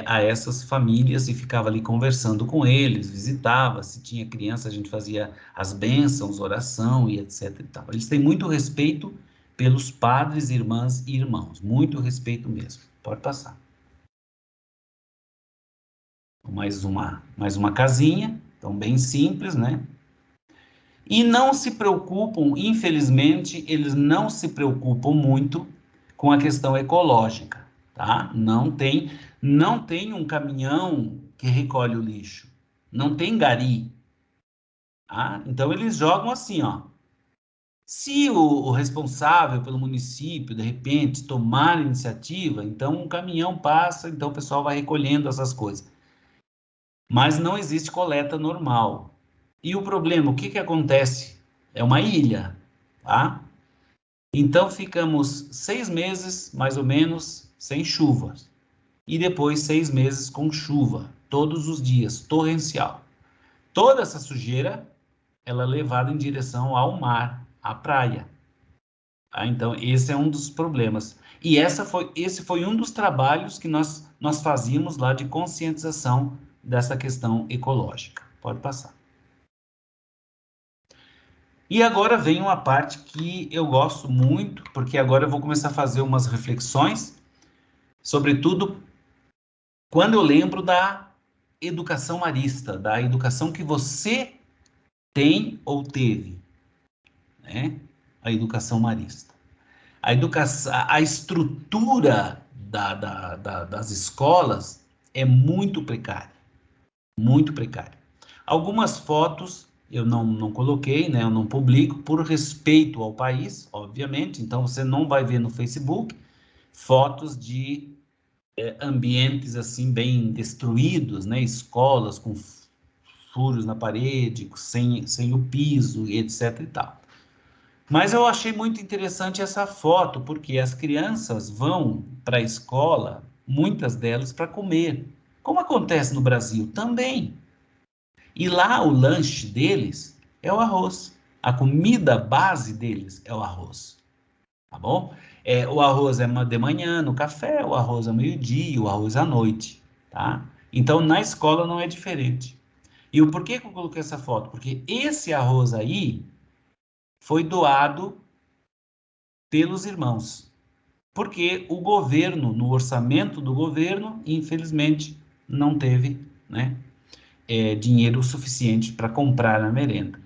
A essas famílias e ficava ali conversando com eles, visitava, se tinha criança a gente fazia as bênçãos, oração e etc e tal. Eles têm muito respeito pelos padres, irmãs e irmãos, muito respeito mesmo. Pode passar. Mais uma casinha, então bem simples, né? E não se preocupam, infelizmente, eles não se preocupam muito com a questão ecológica, tá? Não tem um caminhão que recolhe o lixo, não tem gari, tá? Então eles jogam assim, ó. Se o responsável pelo município, de repente, tomar a iniciativa, então um caminhão passa, então o pessoal vai recolhendo essas coisas. Mas não existe coleta normal. E o problema, o que acontece? É uma ilha, tá? Então ficamos 6 meses, mais ou menos, sem chuvas. E depois 6 meses com chuva, todos os dias, torrencial. Toda essa sujeira, ela é levada em direção ao mar, à praia. Tá? Então, esse é um dos problemas. E esse foi um dos trabalhos que nós fazíamos lá de conscientização dessa questão ecológica. Pode passar. E agora vem uma parte que eu gosto muito, porque agora eu vou começar a fazer umas reflexões, sobretudo quando eu lembro da educação marista, da educação que você tem ou teve, né? A educação marista. A estrutura das escolas é muito precária, muito precária. Algumas fotos eu não coloquei, né? Eu não publico por respeito ao país, obviamente. Então você não vai ver no Facebook fotos de ambientes assim bem destruídos, né? Escolas com furos na parede, sem o piso, etc e tal. Mas eu achei muito interessante essa foto, porque as crianças vão para a escola, muitas delas, para comer. Como acontece no Brasil também. E lá o lanche deles é o arroz. A comida base deles é o arroz. Tá bom? O arroz é de manhã, no café, o arroz é meio-dia, o arroz à noite. Tá? Então, na escola não é diferente. E o porquê que eu coloquei essa foto? Porque esse arroz aí foi doado pelos irmãos. Porque o governo, no orçamento do governo, infelizmente, não teve, né? dinheiro suficiente para comprar a merenda.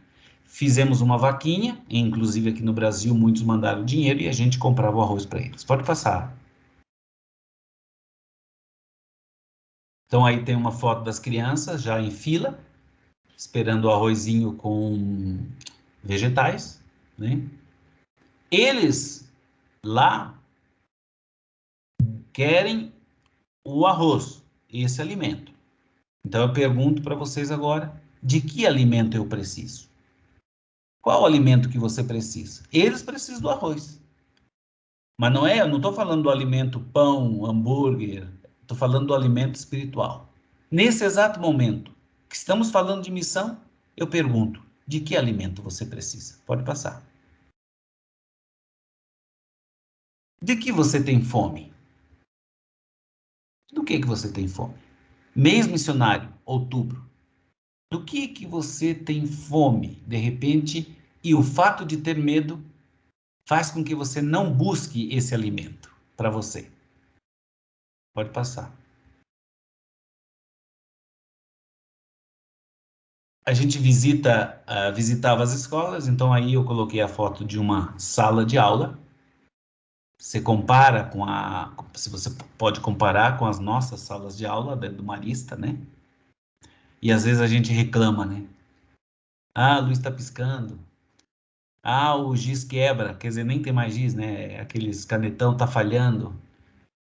Fizemos uma vaquinha, inclusive aqui no Brasil muitos mandaram dinheiro e a gente comprava o arroz para eles. Pode passar. Então aí tem uma foto das crianças já em fila, esperando o arrozinho com vegetais, né? Eles lá querem o arroz, esse alimento. Então eu pergunto para vocês agora, de que alimento eu preciso? Qual o alimento que você precisa? Eles precisam do arroz. Mas não eu não estou falando do alimento pão, hambúrguer, estou falando do alimento espiritual. Nesse exato momento que estamos falando de missão, eu pergunto, de que alimento você precisa? Pode passar. De que você tem fome? Do que você tem fome? Mês missionário, outubro. Do que você tem fome, de repente, e o fato de ter medo faz com que você não busque esse alimento para você? Pode passar. A gente visitava as escolas, então aí eu coloquei a foto de uma sala de aula. Você compara se você pode comparar com as nossas salas de aula do Marista, né? E às vezes a gente reclama, né? Ah, a luz está piscando. Ah, o giz quebra, quer dizer, nem tem mais giz, né? Aqueles canetão tá falhando.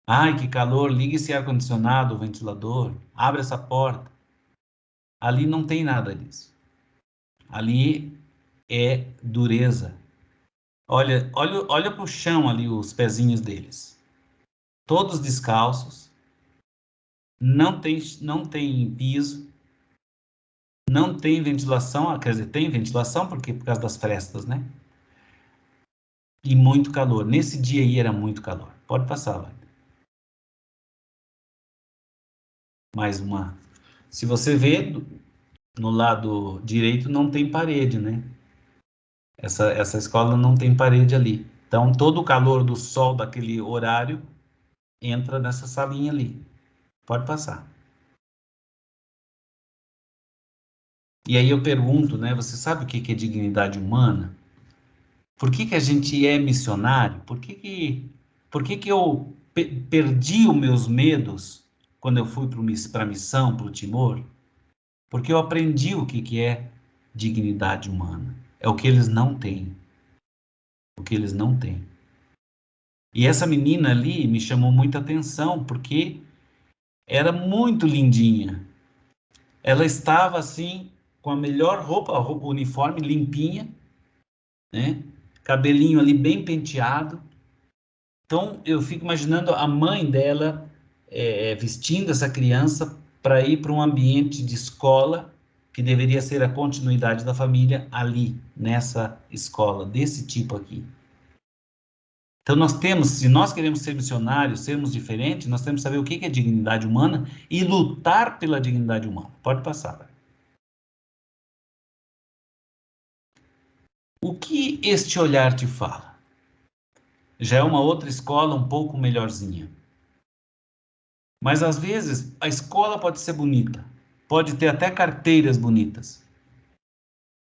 Ai, que calor, liga esse ar-condicionado, o ventilador, abre essa porta. Ali não tem nada disso. Ali é dureza. Olha para o chão ali, os pezinhos deles. Todos descalços. Não tem piso. Não tem ventilação, quer dizer, tem ventilação por causa das frestas, né? E muito calor. Nesse dia aí era muito calor. Pode passar, vai. Mais uma. Se você vê, no lado direito não tem parede, né? Essa escola não tem parede ali. Então, todo o calor do sol daquele horário entra nessa salinha ali. Pode passar. E aí eu pergunto, né? Você sabe o que é dignidade humana? Por que a gente é missionário? Por que eu perdi os meus medos quando eu fui para a missão, para o Timor? Porque eu aprendi o que é dignidade humana. É o que eles não têm. O que eles não têm. E essa menina ali me chamou muita atenção, porque era muito lindinha. Ela estava assim, com a melhor roupa uniforme, limpinha, né? Cabelinho ali bem penteado. Então eu fico imaginando a mãe dela vestindo essa criança para ir para um ambiente de escola, que deveria ser a continuidade da família, ali, nessa escola, desse tipo aqui. Então se nós queremos ser missionários, sermos diferentes, nós temos que saber o que é dignidade humana e lutar pela dignidade humana. Pode passar. O que este olhar te fala? Já é uma outra escola um pouco melhorzinha. Mas às vezes a escola pode ser bonita, pode ter até carteiras bonitas.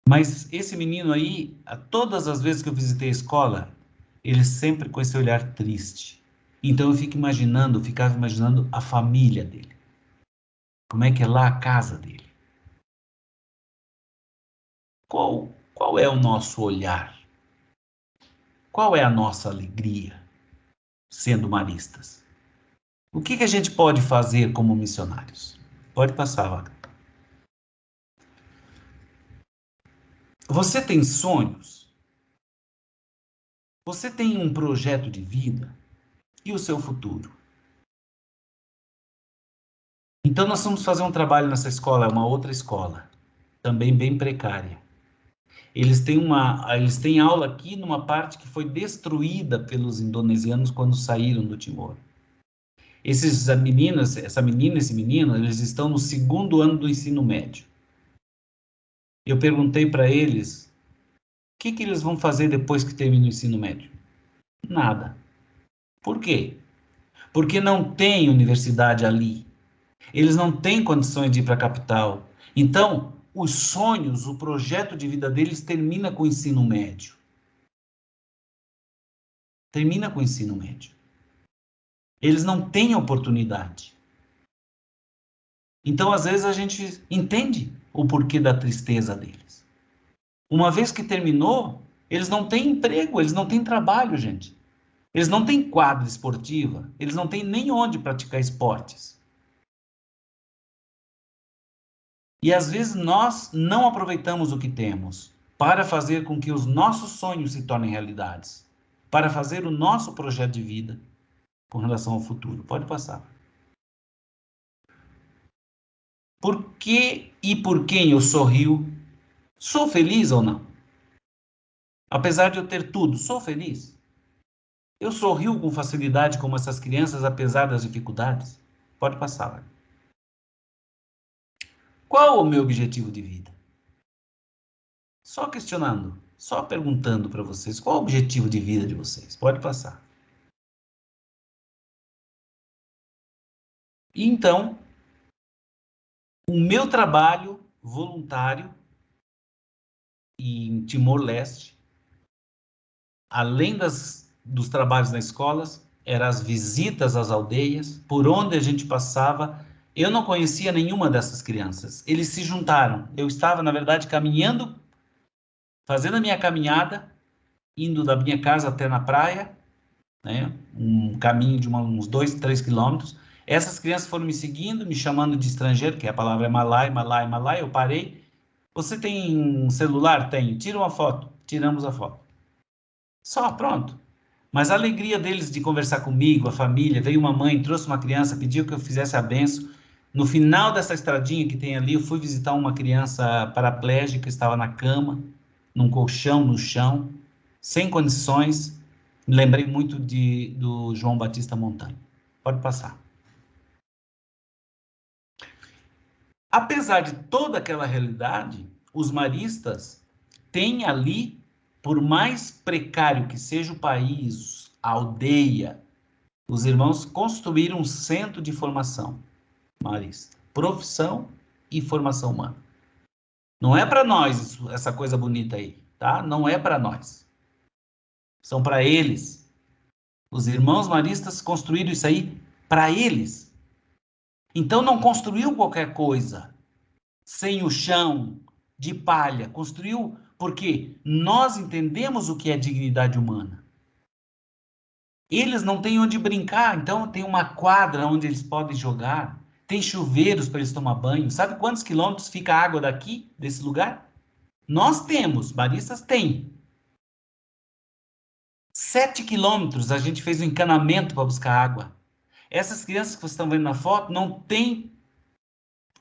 Mas esse menino aí, todas as vezes que eu visitei a escola, ele sempre com esse olhar triste. Então eu ficava imaginando a família dele. Como é que é lá a casa dele? Qual é o nosso olhar? Qual é a nossa alegria sendo maristas? O que a gente pode fazer como missionários? Pode passar, Wagner. Você tem sonhos? Você tem um projeto de vida? E o seu futuro? Então nós vamos fazer um trabalho nessa escola, uma outra escola, também bem precária. Eles têm aula aqui numa parte que foi destruída pelos indonesianos quando saíram do Timor. Essa menina, esse menino, eles estão no 2º ano do ensino médio. Eu perguntei para eles, o que eles vão fazer depois que terminam o ensino médio? Nada. Por quê? Porque não tem universidade ali. Eles não têm condições de ir para a capital. Então, os sonhos, o projeto de vida deles termina com o ensino médio. Termina com o ensino médio. Eles não têm oportunidade. Então, às vezes, a gente entende o porquê da tristeza deles. Uma vez que terminou, eles não têm emprego, eles não têm trabalho, gente. Eles não têm quadra esportiva, eles não têm nem onde praticar esportes. E às vezes nós não aproveitamos o que temos para fazer com que os nossos sonhos se tornem realidades, para fazer o nosso projeto de vida com relação ao futuro. Pode passar. Por que e por quem eu sorrio? Sou feliz ou não? Apesar de eu ter tudo, sou feliz? Eu sorrio com facilidade como essas crianças, apesar das dificuldades? Pode passar. Qual o meu objetivo de vida? Só questionando, só perguntando para vocês, qual o objetivo de vida de vocês? Pode passar. E então, o meu trabalho voluntário em Timor-Leste, além dos trabalhos nas escolas, eram as visitas às aldeias, por onde a gente passava. Eu não conhecia nenhuma dessas crianças. Eles se juntaram. Eu estava, na verdade, caminhando, fazendo a minha caminhada, indo da minha casa até na praia, né? Um caminho de uns 2, 3 quilômetros. Essas crianças foram me seguindo, me chamando de estrangeiro, que a palavra é malai, malai, malai. Eu parei. Você tem um celular? Tenho. Tira uma foto. Tiramos a foto. Só, pronto. Mas a alegria deles de conversar comigo, a família, veio uma mãe, trouxe uma criança, pediu que eu fizesse a benção. No final dessa estradinha que tem ali, eu fui visitar uma criança paraplégica, estava na cama, num colchão no chão, sem condições. Me lembrei muito do João Batista Montanha. Pode passar. Apesar de toda aquela realidade, os maristas têm ali, por mais precário que seja o país, a aldeia, os irmãos construíram um centro de formação marista, profissão e formação humana. Não é para nós essa coisa bonita aí, tá? Não é para nós. São para eles. Os irmãos maristas construíram isso aí para eles. Então não construiu qualquer coisa sem o chão de palha. Construiu porque nós entendemos o que é dignidade humana. Eles não têm onde brincar, então tem uma quadra onde eles podem jogar. Tem chuveiros para eles tomar banho. Sabe quantos quilômetros fica a água daqui, desse lugar? Nós temos, maristas têm. 7 quilômetros a gente fez um encanamento para buscar água. Essas crianças que vocês estão vendo na foto não têm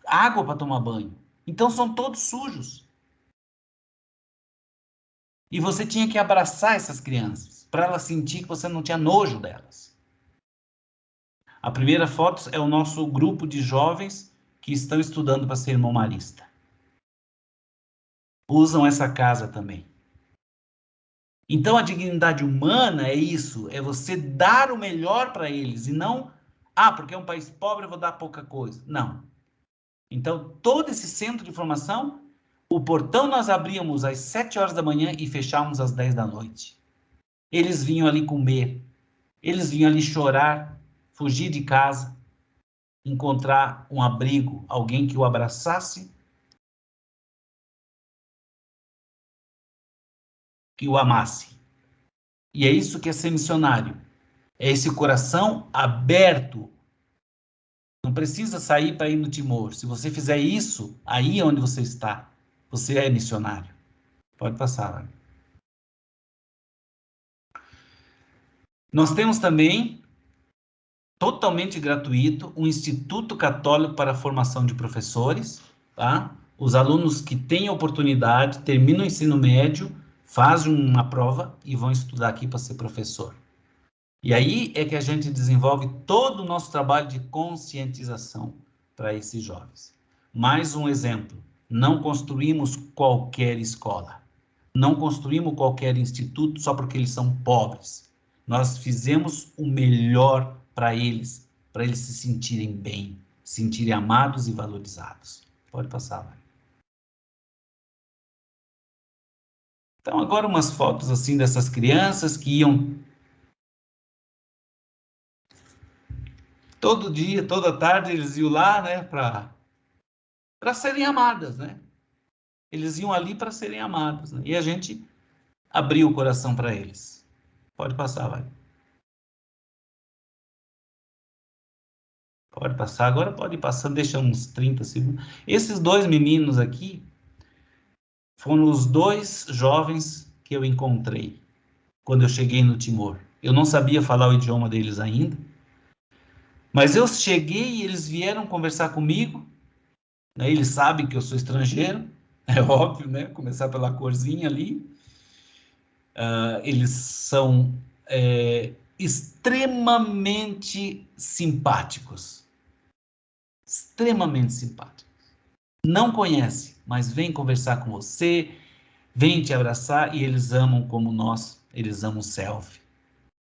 água para tomar banho. Então são todos sujos. E você tinha que abraçar essas crianças para elas sentir que você não tinha nojo delas. A primeira foto é o nosso grupo de jovens que estão estudando para ser irmão marista. Usam essa casa também. Então a dignidade humana é isso, é você dar o melhor para eles e não, porque é um país pobre eu vou dar pouca coisa. Não. Então todo esse centro de formação, o portão nós abríamos às 7 horas da manhã e fechávamos às 10 da noite. Eles vinham ali comer, eles vinham ali chorar, fugir de casa, encontrar um abrigo, alguém que o abraçasse, que o amasse. E é isso que é ser missionário. É esse coração aberto. Não precisa sair para ir no Timor. Se você fizer isso, aí onde você está, você é missionário. Pode passar, Laura. Nós temos também, totalmente gratuito, um Instituto Católico para a Formação de Professores. Tá? Os alunos que têm oportunidade, terminam o ensino médio, fazem uma prova e vão estudar aqui para ser professor. E aí é que a gente desenvolve todo o nosso trabalho de conscientização para esses jovens. Mais um exemplo, não construímos qualquer escola, não construímos qualquer instituto só porque eles são pobres. Nós fizemos o melhor para eles se sentirem bem, se sentirem amados e valorizados. Pode passar, vai. Então, agora umas fotos assim dessas crianças que iam todo dia, toda tarde, eles iam lá, né, para serem amadas, né? Eles iam ali para serem amados, né? E a gente abriu o coração para eles. Pode passar, vai. Pode passar, agora pode ir passando, deixa uns 30 segundos. Esses dois meninos aqui foram os dois jovens que eu encontrei quando eu cheguei no Timor. Eu não sabia falar o idioma deles ainda, mas eu cheguei e eles vieram conversar comigo, né? Eles sabem que eu sou estrangeiro, é óbvio, né? Começar pela corzinha ali. Eles são extremamente simpáticos. Extremamente simpáticos. Não conhece, mas vem conversar com você, vem te abraçar, e eles amam como nós, eles amam selfie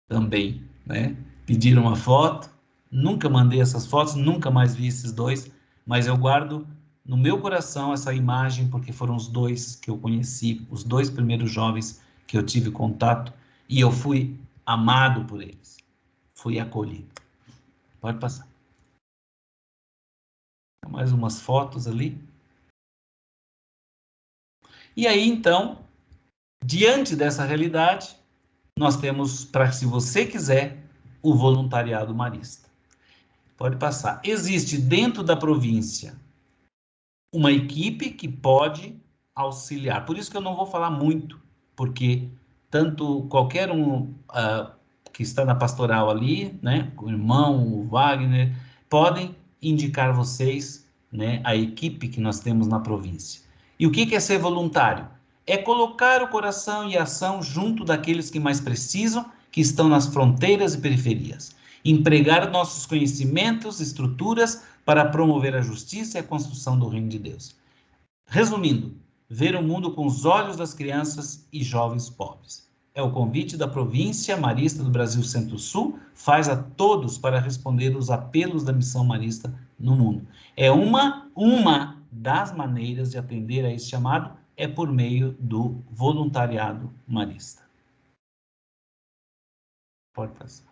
também, né? Pediram uma foto, nunca mandei essas fotos, nunca mais vi esses dois, mas eu guardo no meu coração essa imagem, porque foram os dois que eu conheci, os dois primeiros jovens que eu tive contato, e eu fui amado por eles, fui acolhido. Pode passar. Mais umas fotos ali. E aí, então, diante dessa realidade, nós temos, para se você quiser, o voluntariado marista. Pode passar. Existe dentro da província uma equipe que pode auxiliar. Por isso que eu não vou falar muito, porque tanto qualquer um que está na pastoral ali, né, o irmão, o Wagner, podem indicar vocês, né, a equipe que nós temos na província. E o que é ser voluntário? É colocar o coração e a ação junto daqueles que mais precisam, que estão nas fronteiras e periferias. Empregar nossos conhecimentos, estruturas, para promover a justiça e a construção do reino de Deus. Resumindo, ver o mundo com os olhos das crianças e jovens pobres. É o convite da província marista do Brasil Centro-Sul, faz a todos para responder os apelos da missão marista no mundo. É uma das maneiras de atender a esse chamado, é por meio do voluntariado marista. Pode passar.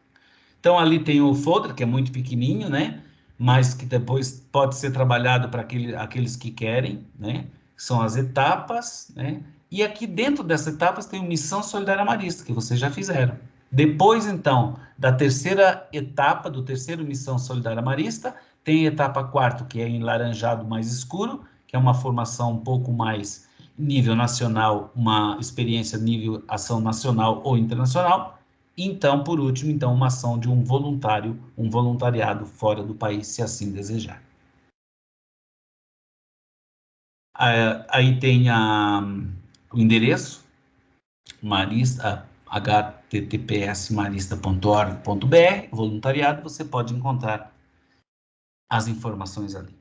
Então, ali tem o folder, que é muito pequenininho, né? Mas que depois pode ser trabalhado para aqueles que querem, né? São as etapas, né? E aqui dentro dessas etapas tem o Missão Solidária Marista, que vocês já fizeram. Depois, então, da terceira etapa, do terceiro Missão Solidária Marista, tem a etapa 4ª, que é em laranjado mais escuro, que é uma formação um pouco mais nível nacional, uma experiência nível ação nacional ou internacional. Então, por último, então, uma ação de um voluntariado fora do país, se assim desejar. Aí tem o endereço, https://marista.org.br, voluntariado, você pode encontrar as informações ali.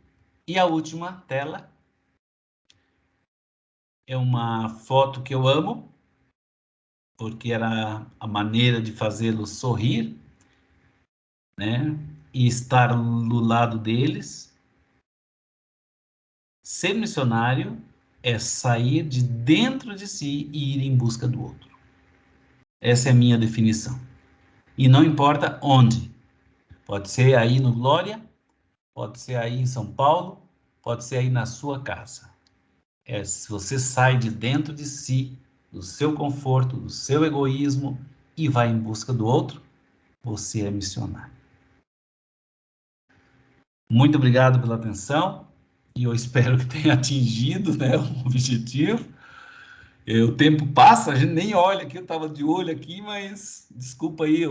E a última tela é uma foto que eu amo, porque era a maneira de fazê-los sorrir, né? E estar do lado deles. Ser missionário é sair de dentro de si e ir em busca do outro. Essa é a minha definição. E não importa onde. Pode ser aí no Glória, pode ser aí em São Paulo, pode ser aí na sua casa. Se você sai de dentro de si, do seu conforto, do seu egoísmo e vai em busca do outro, você é missionário. Muito obrigado pela atenção e eu espero que tenha atingido, né, o objetivo. O tempo passa, a gente nem olha aqui, eu estava de olho aqui, mas desculpa aí,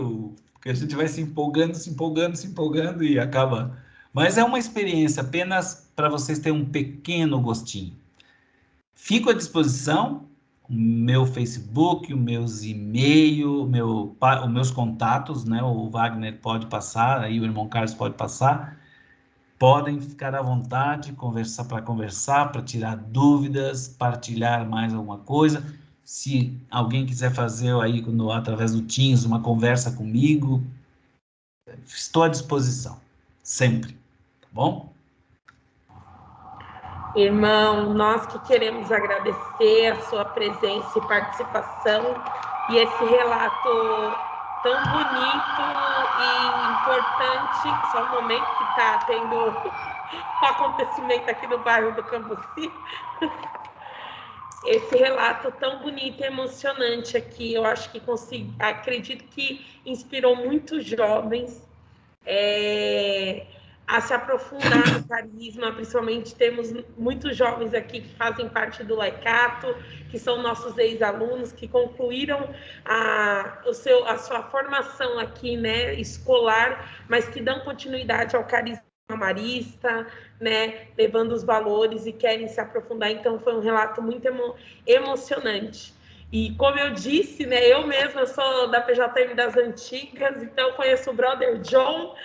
porque a gente vai se empolgando e acaba... Mas é uma experiência apenas para vocês terem um pequeno gostinho. Fico à disposição, o meu Facebook, os meus e-mails, os meus contatos, né? O Wagner pode passar, aí o irmão Carlos pode passar. Podem ficar à vontade, conversar, para tirar dúvidas, partilhar mais alguma coisa. Se alguém quiser fazer aí, através do Teams, uma conversa comigo, estou à disposição, sempre, tá bom? Irmão, nós que queremos agradecer a sua presença e participação e esse relato tão bonito e importante. Só um momento que está tendo um acontecimento aqui no bairro do Cambuci. Esse relato tão bonito e emocionante aqui, eu acho que acredito que inspirou muitos jovens a se aprofundar no carisma. Principalmente temos muitos jovens aqui que fazem parte do Laicato, que são nossos ex-alunos, que concluíram a sua formação aqui, né, escolar, mas que dão continuidade ao carisma marista, né, levando os valores e querem se aprofundar. Então foi um relato muito emocionante. E como eu disse, né, eu mesma sou da PJM das antigas, então conheço o brother John.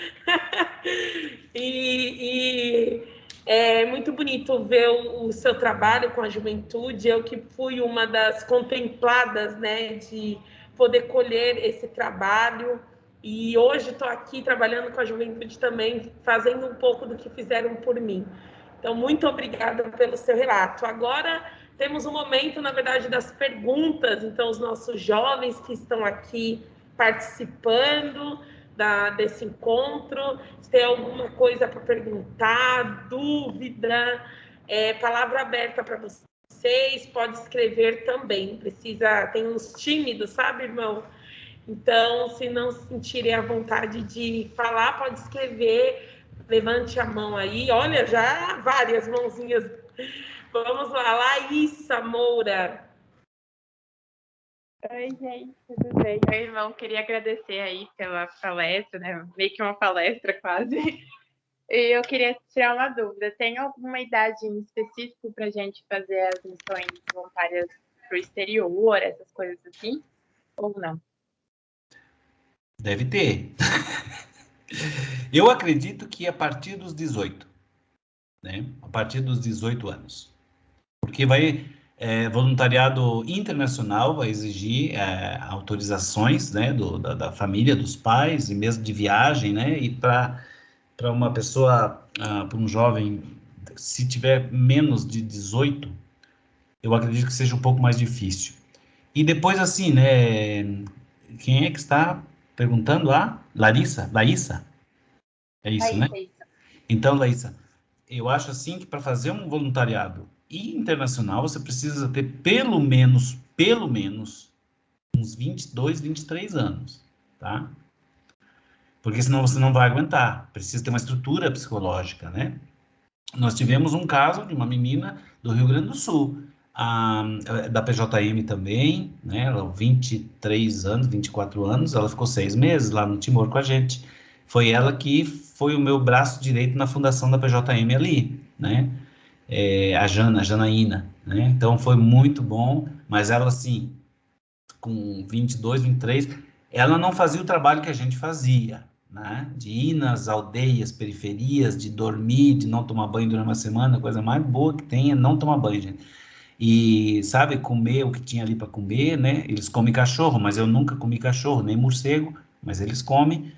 e é muito bonito ver o seu trabalho com a juventude. Eu que fui uma das contempladas, né, de poder colher esse trabalho. E hoje estou aqui trabalhando com a juventude também, fazendo um pouco do que fizeram por mim. Então, muito obrigada pelo seu relato. Agora, temos um momento, na verdade, das perguntas. Então, os nossos jovens que estão aqui participando desse encontro, se tem alguma coisa para perguntar, dúvida, palavra aberta para vocês, pode escrever também. Tem uns tímidos, sabe, irmão? Então, se não se sentirem à vontade de falar, pode escrever, levante a mão aí. Olha, já várias mãozinhas. Vamos lá, Laísa Moura. Oi, gente, tudo bem? Meu irmão, queria agradecer aí pela palestra, né? Meio que uma palestra quase. E eu queria tirar uma dúvida. Tem alguma idade em específico para a gente fazer as missões voluntárias para o exterior, essas coisas assim? Ou não? Deve ter. Eu acredito que a partir dos 18, né? A partir dos 18 anos. Porque voluntariado internacional vai exigir autorizações, né, da família, dos pais, e mesmo de viagem, né? E para uma pessoa, para um jovem, se tiver menos de 18, eu acredito que seja um pouco mais difícil. E depois, assim, né? Quem é que está perguntando? Larissa? Laísa? É isso, né? É isso. Então, Laísa, eu acho assim que para fazer um voluntariado internacional, você precisa ter pelo menos, uns 22, 23 anos, tá? Porque senão você não vai aguentar. Precisa ter uma estrutura psicológica, né? Nós tivemos um caso de uma menina do Rio Grande do Sul, da PJM também, né? Ela, 23 anos, 24 anos, ela ficou 6 meses lá no Timor com a gente. Foi ela que foi o meu braço direito na fundação da PJM ali, né? A Janaína, né? Então foi muito bom, mas ela, assim, com 22, 23, ela não fazia o trabalho que a gente fazia, né? De ir nas aldeias, periferias, de dormir, de não tomar banho durante uma semana. A coisa mais boa que tem é não tomar banho, gente. E, sabe, comer o que tinha ali para comer, né? Eles comem cachorro, mas eu nunca comi cachorro, nem morcego, mas eles comem.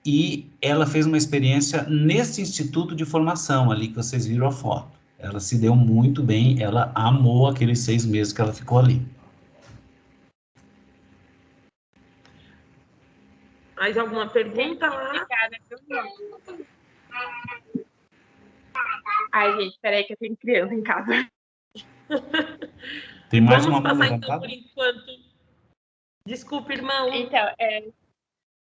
E ela fez uma experiência nesse instituto de formação ali que vocês viram a foto. Ela se deu muito bem, ela amou aqueles 6 meses que ela ficou ali. Mais alguma pergunta lá? Obrigada, ai, gente, peraí que eu tenho criança em casa. Tem mais Vamos uma mão passar levantada? então por enquanto. Desculpe, irmão. Então,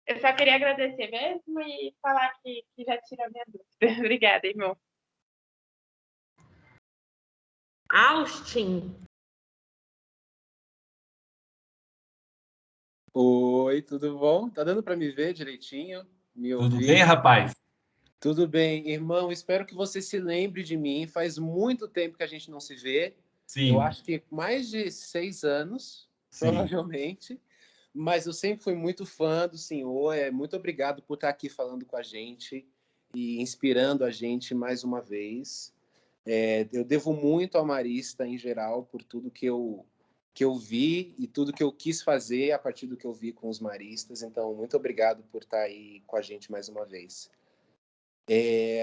eu só queria agradecer mesmo e falar que já tirou a minha dúvida. Obrigada, irmão. Austin. Oi, tudo bom? Tá dando para me ver direitinho? Me ouvir? Tudo bem, rapaz? Tudo bem, irmão. Espero que você se lembre de mim. Faz muito tempo que a gente não se vê. Sim. Eu acho que mais de 6 anos, Sim. provavelmente. Mas eu sempre fui muito fã do senhor. Muito obrigado por estar aqui falando com a gente e inspirando a gente mais uma vez. Eu devo muito ao Marista em geral por tudo que eu vi e tudo que eu quis fazer a partir do que eu vi com os maristas. Então, muito obrigado por estar aí com a gente mais uma vez.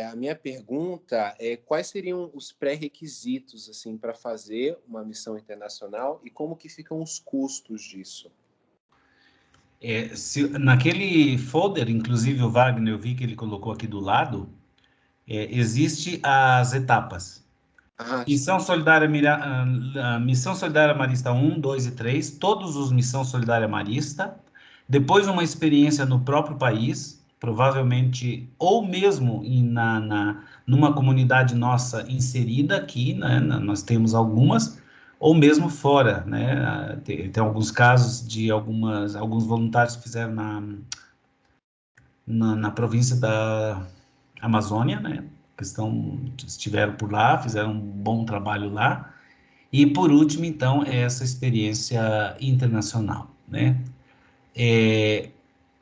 A minha pergunta é quais seriam os pré-requisitos assim, para fazer uma missão internacional e como que ficam os custos disso? Naquele folder, inclusive o Wagner, eu vi que ele colocou aqui do lado, existe as etapas. Missão Solidária, Missão Solidária Marista 1, 2 e 3, todos os Missão Solidária Marista, depois uma experiência no próprio país, provavelmente, ou mesmo numa comunidade nossa inserida aqui, né, nós temos algumas, ou mesmo fora, né, tem alguns casos de alguns voluntários que fizeram na província da Amazônia, né, que estiveram por lá, fizeram um bom trabalho lá, e por último, então, essa experiência internacional, né.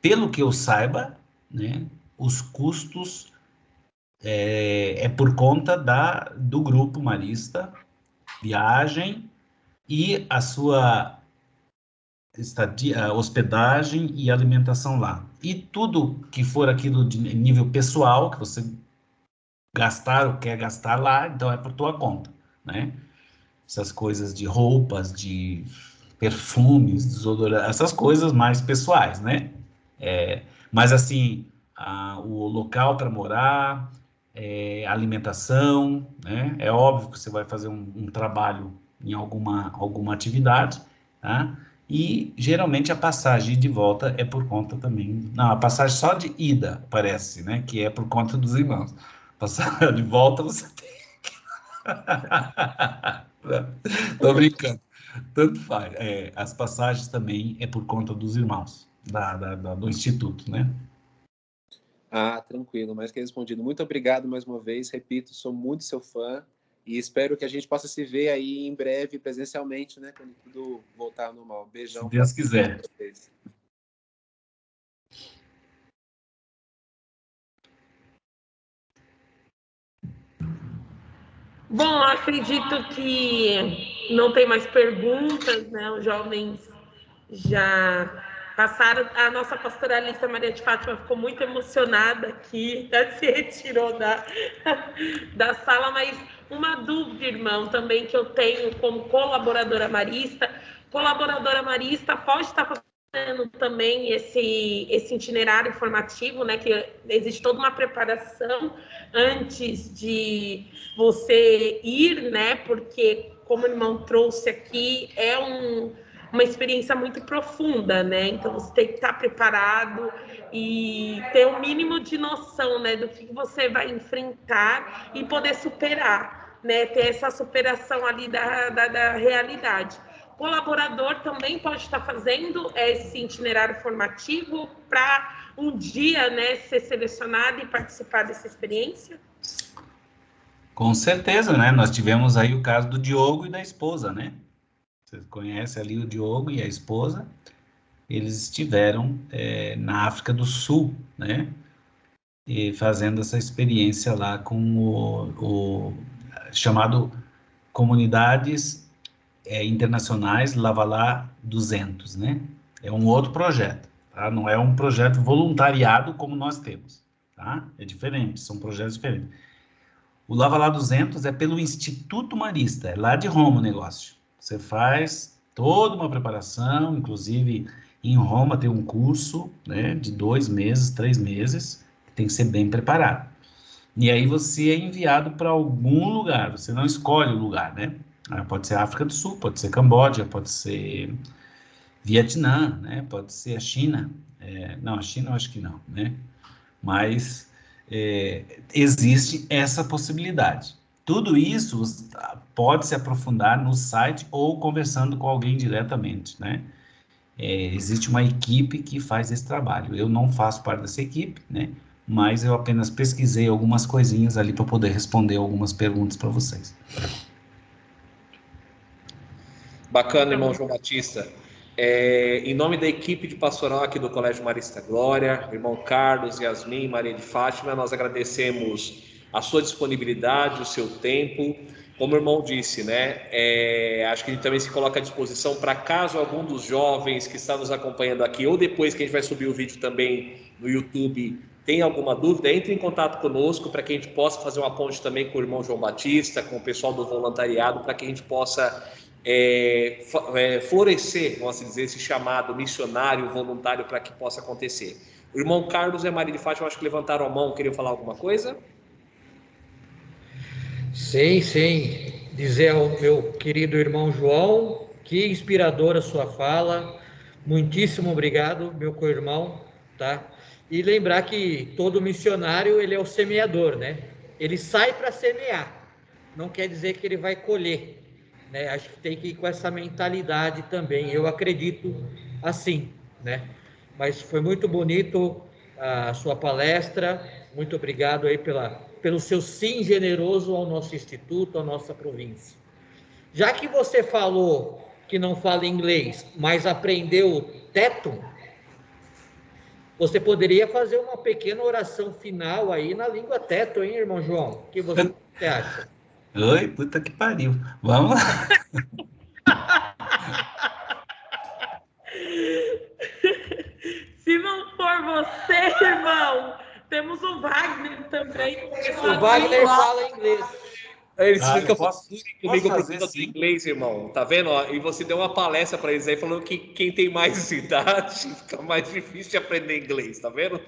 Pelo que eu saiba, né, os custos por conta do grupo marista, viagem e a sua estadia, hospedagem e alimentação lá. E tudo que for aquilo de nível pessoal, que você gastar ou quer gastar lá, então é por tua conta, né? Essas coisas de roupas, de perfumes, desodorantes, essas coisas mais pessoais, né? Mas assim, o local para morar, alimentação, né? É óbvio que você vai fazer um trabalho em alguma atividade, tá? E geralmente a passagem de volta é por conta também. Não, a passagem só de ida, parece, né? Que é por conta dos irmãos. Passagem de volta você tem. Tô brincando. Tanto faz. As passagens também é por conta dos irmãos do Instituto, né? Tranquilo, mais que respondido. Muito obrigado mais uma vez. Repito, sou muito seu fã e espero que a gente possa se ver aí em breve presencialmente, né? Quando tudo voltar ao normal. Beijão. Se Deus quiser. Bom, acredito que não tem mais perguntas, né? Os jovens já passaram. A nossa pastoralista Maria de Fátima ficou muito emocionada aqui, até se retirou da sala, mas uma dúvida, irmão, também que eu tenho como colaboradora marista. Colaboradora marista pode estar fazendo também esse itinerário formativo, né? Que existe toda uma preparação antes de você ir, né? Porque, como o irmão trouxe aqui, é uma experiência muito profunda, né? Então, você tem que estar preparado e ter um mínimo de noção, né? Do que você vai enfrentar e poder superar, né? Ter essa superação ali da realidade. O colaborador também pode estar fazendo esse itinerário formativo para um dia, né, ser selecionado e participar dessa experiência? Com certeza, né? Nós tivemos aí o caso do Diogo e da esposa, né? Você conhece ali o Diogo e a esposa. Eles estiveram na África do Sul, né? E fazendo essa experiência lá com o chamado Comunidades Internacionais Lavalá 200, né? É um outro projeto, tá? Não é um projeto voluntariado como nós temos, tá? É diferente, são projetos diferentes. O Lavalá 200 é pelo Instituto Marista, é lá de Roma o negócio. Você faz toda uma preparação, inclusive em Roma tem um curso, né, de 2 meses, 3 meses, que tem que ser bem preparado. E aí você é enviado para algum lugar, você não escolhe o lugar, né? Pode ser África do Sul, pode ser Camboja, pode ser Vietnã, né? Pode ser a China. Não, a China eu acho que não, né? Mas existe essa possibilidade. Tudo isso pode se aprofundar no site ou conversando com alguém diretamente, né? Existe uma equipe que faz esse trabalho. Eu não faço parte dessa equipe, né? Mas eu apenas pesquisei algumas coisinhas ali para poder responder algumas perguntas para vocês. Bacana, irmão João Batista. Em nome da equipe de pastoral aqui do Colégio Marista Glória, irmão Carlos, Yasmin, Maria de Fátima, nós agradecemos a sua disponibilidade, o seu tempo. Como o irmão disse, né? Acho que ele também se coloca à disposição para caso algum dos jovens que está nos acompanhando aqui, ou depois que a gente vai subir o vídeo também no YouTube, tem alguma dúvida, entre em contato conosco para que a gente possa fazer uma ponte também com o irmão João Batista, com o pessoal do voluntariado, para que a gente possa florescer, vamos dizer, esse chamado missionário, voluntário, para que possa acontecer. O irmão Carlos e a Maria de Fátima, acho que levantaram a mão, queriam falar alguma coisa? Sim, sim. Dizer ao meu querido irmão João, que inspiradora sua fala. Muitíssimo obrigado, meu co-irmão, tá? E lembrar que todo missionário, ele é o semeador, né? Ele sai para semear. Não quer dizer que ele vai colher, né? Acho que tem que ir com essa mentalidade também. Eu acredito assim, né? Mas foi muito bonito a sua palestra. Muito obrigado aí pelo seu sim generoso ao nosso instituto, à nossa província. Já que você falou que não fala inglês, mas aprendeu teto, você poderia fazer uma pequena oração final aí na língua teto, hein, irmão João? O que você acha? Oi, puta que pariu. Vamos lá. Se não for você, irmão, temos o Wagner também. O Wagner fala inglês. Eles Ah, ficam posso comigo por fazer, conta do sim. inglês, irmão. Tá vendo? Ó? E você deu uma palestra para eles aí falando que quem tem mais idade fica mais difícil de aprender inglês, tá vendo?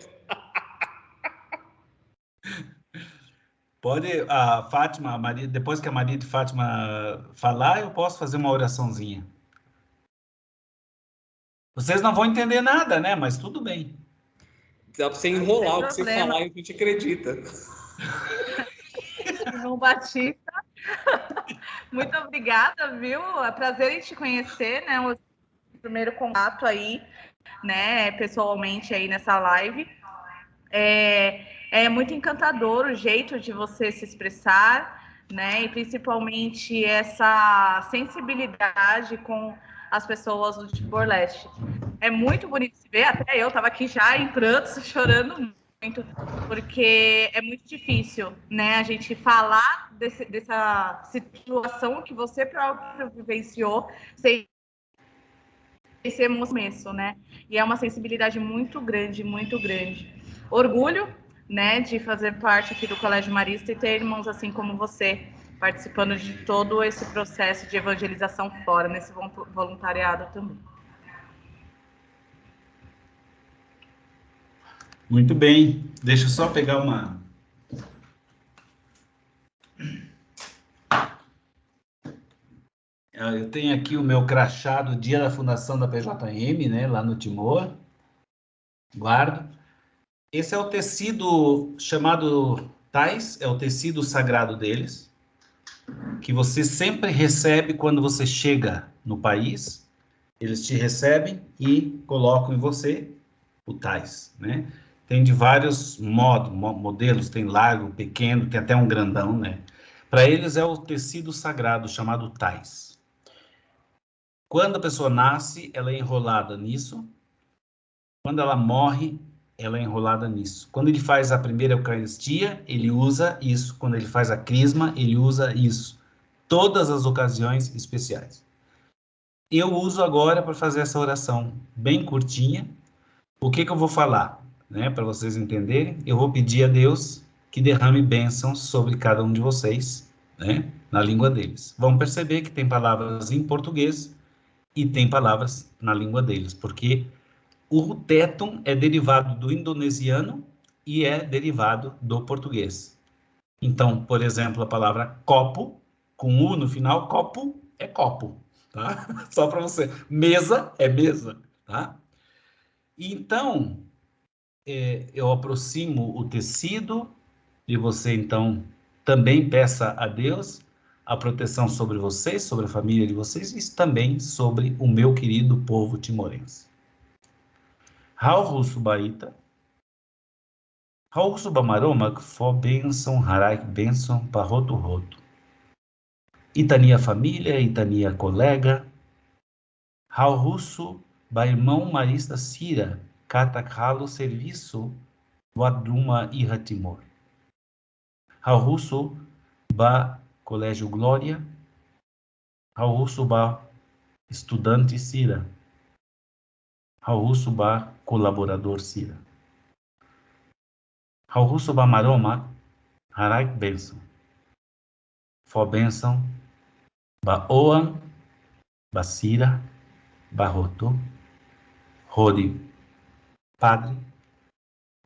Pode, a Fátima, a Maria, depois que a Maria de Fátima falar, eu posso fazer uma oraçãozinha. Vocês não vão entender nada, né? Mas tudo bem. Dá para você enrolar o que você problema. falar e a gente acredita. Irmão Batista, muito obrigada, viu? É prazer em te conhecer, né? O primeiro contato aí, né? Pessoalmente aí nessa live. É muito encantador o jeito de você se expressar, né? E principalmente essa sensibilidade com as pessoas do Timor-Leste. É muito bonito se ver, até eu estava aqui já em prantos, chorando muito, porque é muito difícil, né? A gente falar dessa situação que você próprio vivenciou sem esse emoção, né? E é uma sensibilidade muito grande, muito grande. Orgulho, né, de fazer parte aqui do Colégio Marista e ter irmãos assim como você, participando de todo esse processo de evangelização fora, nesse voluntariado também. Muito bem. Deixa eu só pegar uma... Eu tenho aqui o meu crachá do dia da fundação da PJM, né, lá no Timor. Guardo. Esse é o tecido chamado tais, é o tecido sagrado deles, que você sempre recebe quando você chega no país. Eles te recebem e colocam em você o tais, né? Tem de vários modelos, tem largo, pequeno, tem até um grandão, né? Para eles é o tecido sagrado chamado tais. Quando a pessoa nasce, ela é enrolada nisso. Quando ela morre, ela é enrolada nisso. Quando ele faz a primeira Eucaristia, ele usa isso. Quando ele faz a crisma, ele usa isso. Todas as ocasiões especiais. Eu uso agora para fazer essa oração bem curtinha. O que eu vou falar? Né, para vocês entenderem, eu vou pedir a Deus que derrame bênçãos sobre cada um de vocês, né, na língua deles. Vão perceber que tem palavras em português e tem palavras na língua deles, porque o tetum é derivado do indonesiano e é derivado do português. Então, por exemplo, a palavra copo, com U no final, copo é copo, tá? Só para você. Mesa é mesa, tá? Então, eu aproximo o tecido e você, então, também peça a Deus a proteção sobre vocês, sobre a família de vocês e também sobre o meu querido povo timorense. Haurusu Baita, Haurusu Bamaromak, fo benção, haraik benção, parroto roto. Itania família, Itania colega, Haurusu Bairmão Marista Sira, Katakalo serviço, Wadruma Iha Timor. Haurusu Ba Colégio Glória, Haurusu Ba Estudante Sira, Haurusu Ba Colaborador Sira. Hauhuso ba maroma, harak benção. For benção, ba oan, basira, barroto, rode, Padre,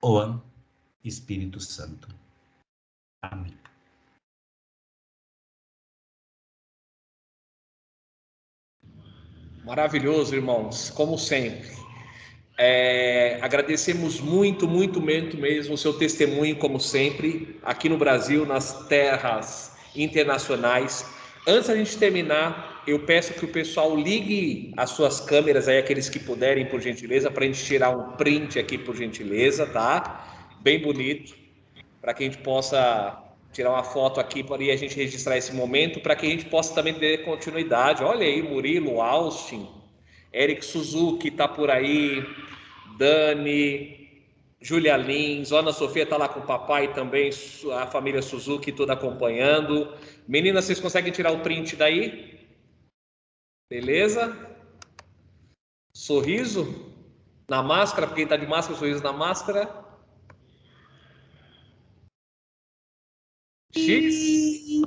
oan, Espírito Santo. Amém. Maravilhoso, irmãos, como sempre. Agradecemos muito, muito, muito mesmo o seu testemunho, como sempre, aqui no Brasil, nas terras internacionais. Antes da gente terminar, eu peço que o pessoal ligue as suas câmeras aí, aqueles que puderem, por gentileza, para a gente tirar um print aqui, por gentileza, tá? Bem bonito, para que a gente possa tirar uma foto aqui para a gente registrar esse momento, para que a gente possa também ter continuidade. Olha aí, Murilo, Austin, Eric Suzuki está por aí, Dani, Julia Lins, Ana Sofia está lá com o papai também, a família Suzuki toda acompanhando. Meninas, vocês conseguem tirar o print daí? Beleza? Sorriso na máscara, porque quem está de máscara, sorriso na máscara. X.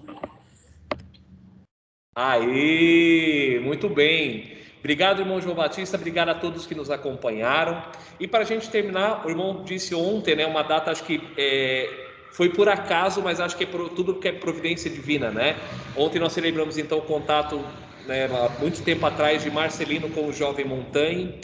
Aí, muito bem. Obrigado, irmão João Batista, obrigado a todos que nos acompanharam. E para a gente terminar, o irmão disse ontem, né, uma data, acho que foi por acaso, mas acho que é tudo que é providência divina, né? Ontem nós celebramos então o contato, né, há muito tempo atrás, de Marcelino com o jovem Montaigne,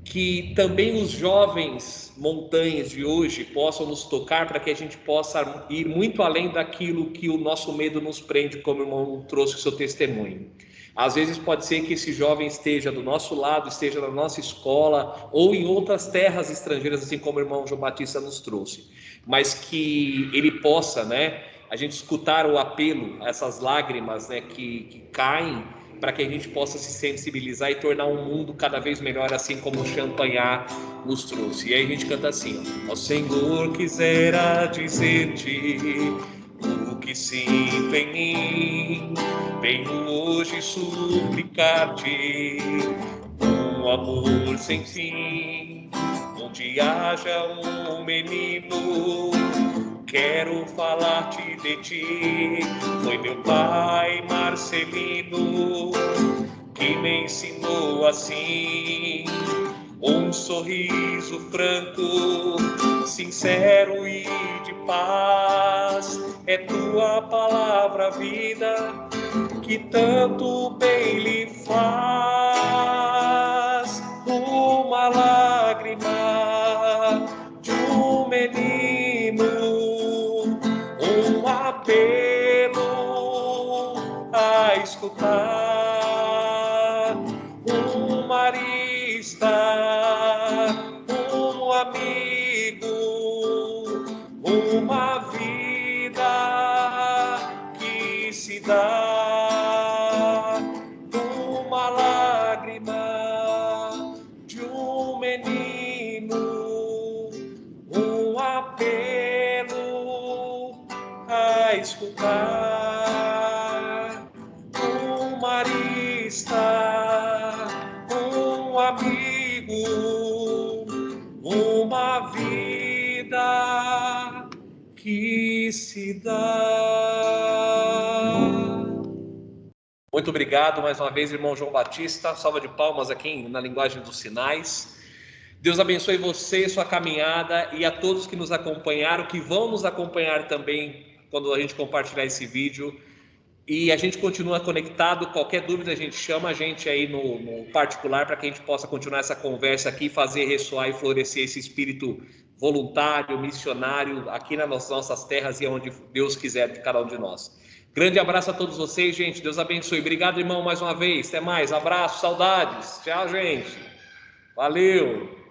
que também os jovens Montagnes de hoje possam nos tocar, para que a gente possa ir muito além daquilo que o nosso medo nos prende, como o irmão trouxe o seu testemunho. Às vezes pode ser que esse jovem esteja do nosso lado, esteja na nossa escola, ou em outras terras estrangeiras, assim como o irmão João Batista nos trouxe, mas que ele possa, né, a gente escutar o apelo, essas lágrimas, né, que caem, para que a gente possa se sensibilizar e tornar um mundo cada vez melhor, assim como o Champagnat nos trouxe. E aí a gente canta assim, ó: ó Senhor, quisera dizer-te o que sinto em mim, venho hoje suplicar-te um amor sem fim, onde haja um menino, quero falar-te de ti. Foi meu pai Marcelino que me ensinou assim, um sorriso franco, sincero e de paz. É tua palavra, vida, que tanto bem lhe faz. Uma lágrima de um menino, um apelo a escutar, um marista, um amigo, uma vida que se dá, uma lágrima de um menino, um apelo a escutar, um marista, um amigo, uma vida que se dá. Muito obrigado mais uma vez, irmão João Batista. Salva de palmas aqui na linguagem dos sinais. Deus abençoe você, sua caminhada, e a todos que nos acompanharam, que vão nos acompanhar também quando a gente compartilhar esse vídeo. E a gente continua conectado. Qualquer dúvida, a gente chama a gente aí no particular, para que a gente possa continuar essa conversa aqui, fazer ressoar e florescer esse espírito voluntário, missionário, aqui nas nossas terras e onde Deus quiser de cada um de nós. Grande abraço a todos vocês, gente. Deus abençoe. Obrigado, irmão, mais uma vez. Até mais. Abraço, saudades. Tchau, gente. Valeu.